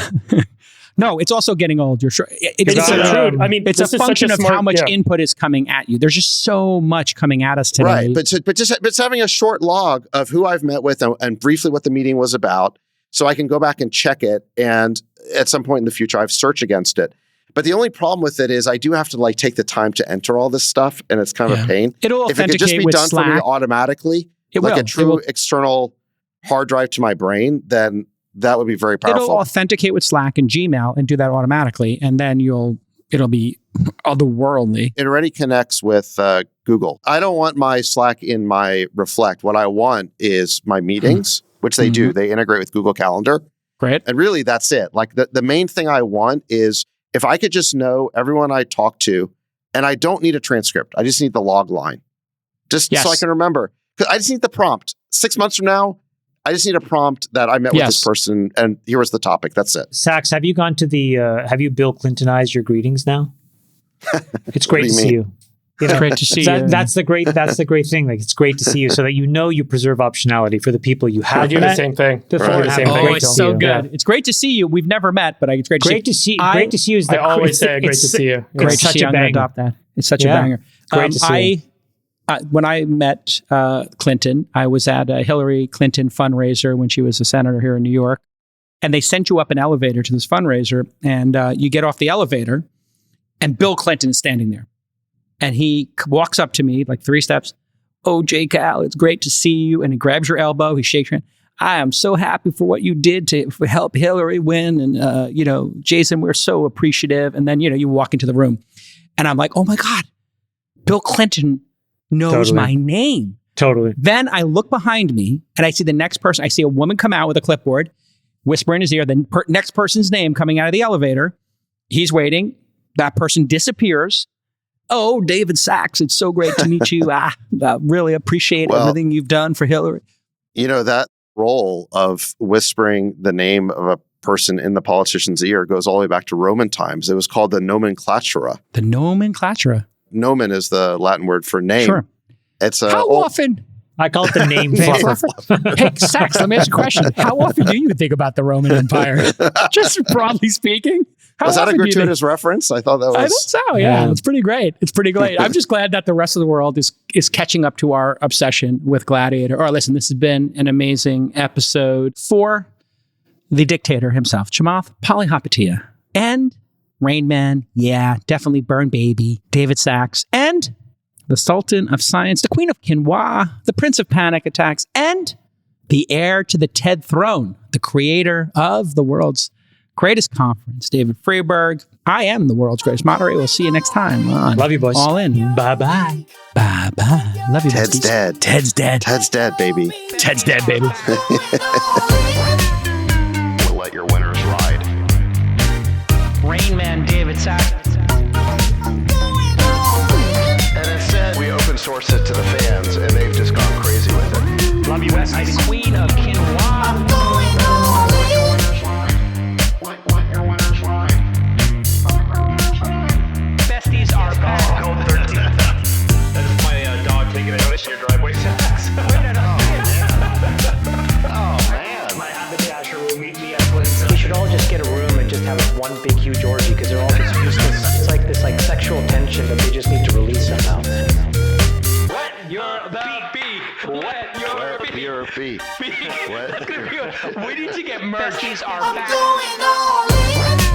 no, it's also getting old. You're sure. It's so true. I mean, it's a function of how much input is coming at you. There's just so much coming at us today. Right. But just having a short log of who I've met with and briefly what the meeting was about, so I can go back and check it. And at some point in the future, I've searched against it. But the only problem with it is I do have to like take the time to enter all this stuff, and it's kind of a pain. It'll If it could just authenticate be with done for me Slack. automatically, It like will. a true external hard drive to my brain, then that would be very It'll powerful. authenticate with Slack and Gmail and do that automatically, and then it'll be otherworldly. It already connects with Google. I don't want my Slack in my Reflect. What I want is my meetings, which they do. They integrate with Google Calendar. Great. And really, that's it. Like the main thing I want is if I could just know everyone I talk to, and I don't need a transcript. I just need the log line. Just so I can remember. 'Cause I just need the prompt. 6 months from now, I just need a prompt that I met with this person, and here was the topic. That's it. Sax, have you gone to have you Bill Clintonized your greetings now? It's great to see you. It's great to see you. That's the great thing. Like, it's great to see you, so that you preserve optionality for the people you have. I do the same thing. It's so good. Yeah. It's great to see you. We've never met, but it's great to see you. Great to see you. I always say great to see you. Great to such see you. a I'm going to banger. adopt that. It's such a banger. Great to see you. When I met Clinton, I was at a Hillary Clinton fundraiser when she was a senator here in New York. And they sent you up an elevator to this fundraiser. And you get off the elevator, and Bill Clinton is standing there. And he walks up to me like 3 steps. Oh, J. Cal, it's great to see you. And he grabs your elbow. He shakes your hand. I am so happy for what you did to help Hillary win. And, Jason, we're so appreciative. And then, you walk into the room. And I'm like, oh, my God, Bill Clinton knows my name. Totally. Then I look behind me and I see the next person. I see a woman come out with a clipboard, whisper in his ear, the next person's name coming out of the elevator. He's waiting. That person disappears. Oh, David Sachs, it's so great to meet you. I really appreciate everything you've done for Hillary. That role of whispering the name of a person in the politician's ear goes all the way back to Roman times. It was called the nomenclatura. The nomenclatura. Nomen is the Latin word for name. Sure. It's How often? I call it the name fluffer. Hey, Sachs, let me ask you a question. How often do you think about the Roman Empire? Just broadly speaking. Was that a gratuitous reference? I thought that was. I thought so, yeah. It's pretty great. It's pretty great. I'm just glad that the rest of the world is catching up to our obsession with Gladiator. Or listen, this has been an amazing episode for the dictator himself, Chamath Palihapitiya, and Rain Man, definitely Burn Baby, David Sachs, and the Sultan of Science, the Queen of Quinoa, the Prince of Panic Attacks, and the heir to the TED throne, the creator of the world's greatest conference, David Freeberg. I am the world's greatest moderator. We'll see you next time on Love you, boys. All In. Bye-bye. Bye-bye. Love you, Ted's besties. dead. Ted's dead. Ted's dead, baby. Ted's dead, baby. We'll let your winners ride. Rain Man David Sachs. And instead, we open source it to the fans, and they've just gone crazy with it. Love you, Bestie. Queen of Quinoa. Besties are back. Code 13. That is my dog taking a notice in your driveway. Oh, man. My haberdasher will meet me at Clinton. We should all just get a room and just have one big huge orgy because they're all just useless. It's like this sexual tension that they just need to release somehow. Wet your beak. Wet your beak. Your feet. That's gonna be good. We need to get merch. Besties are back. Going all in.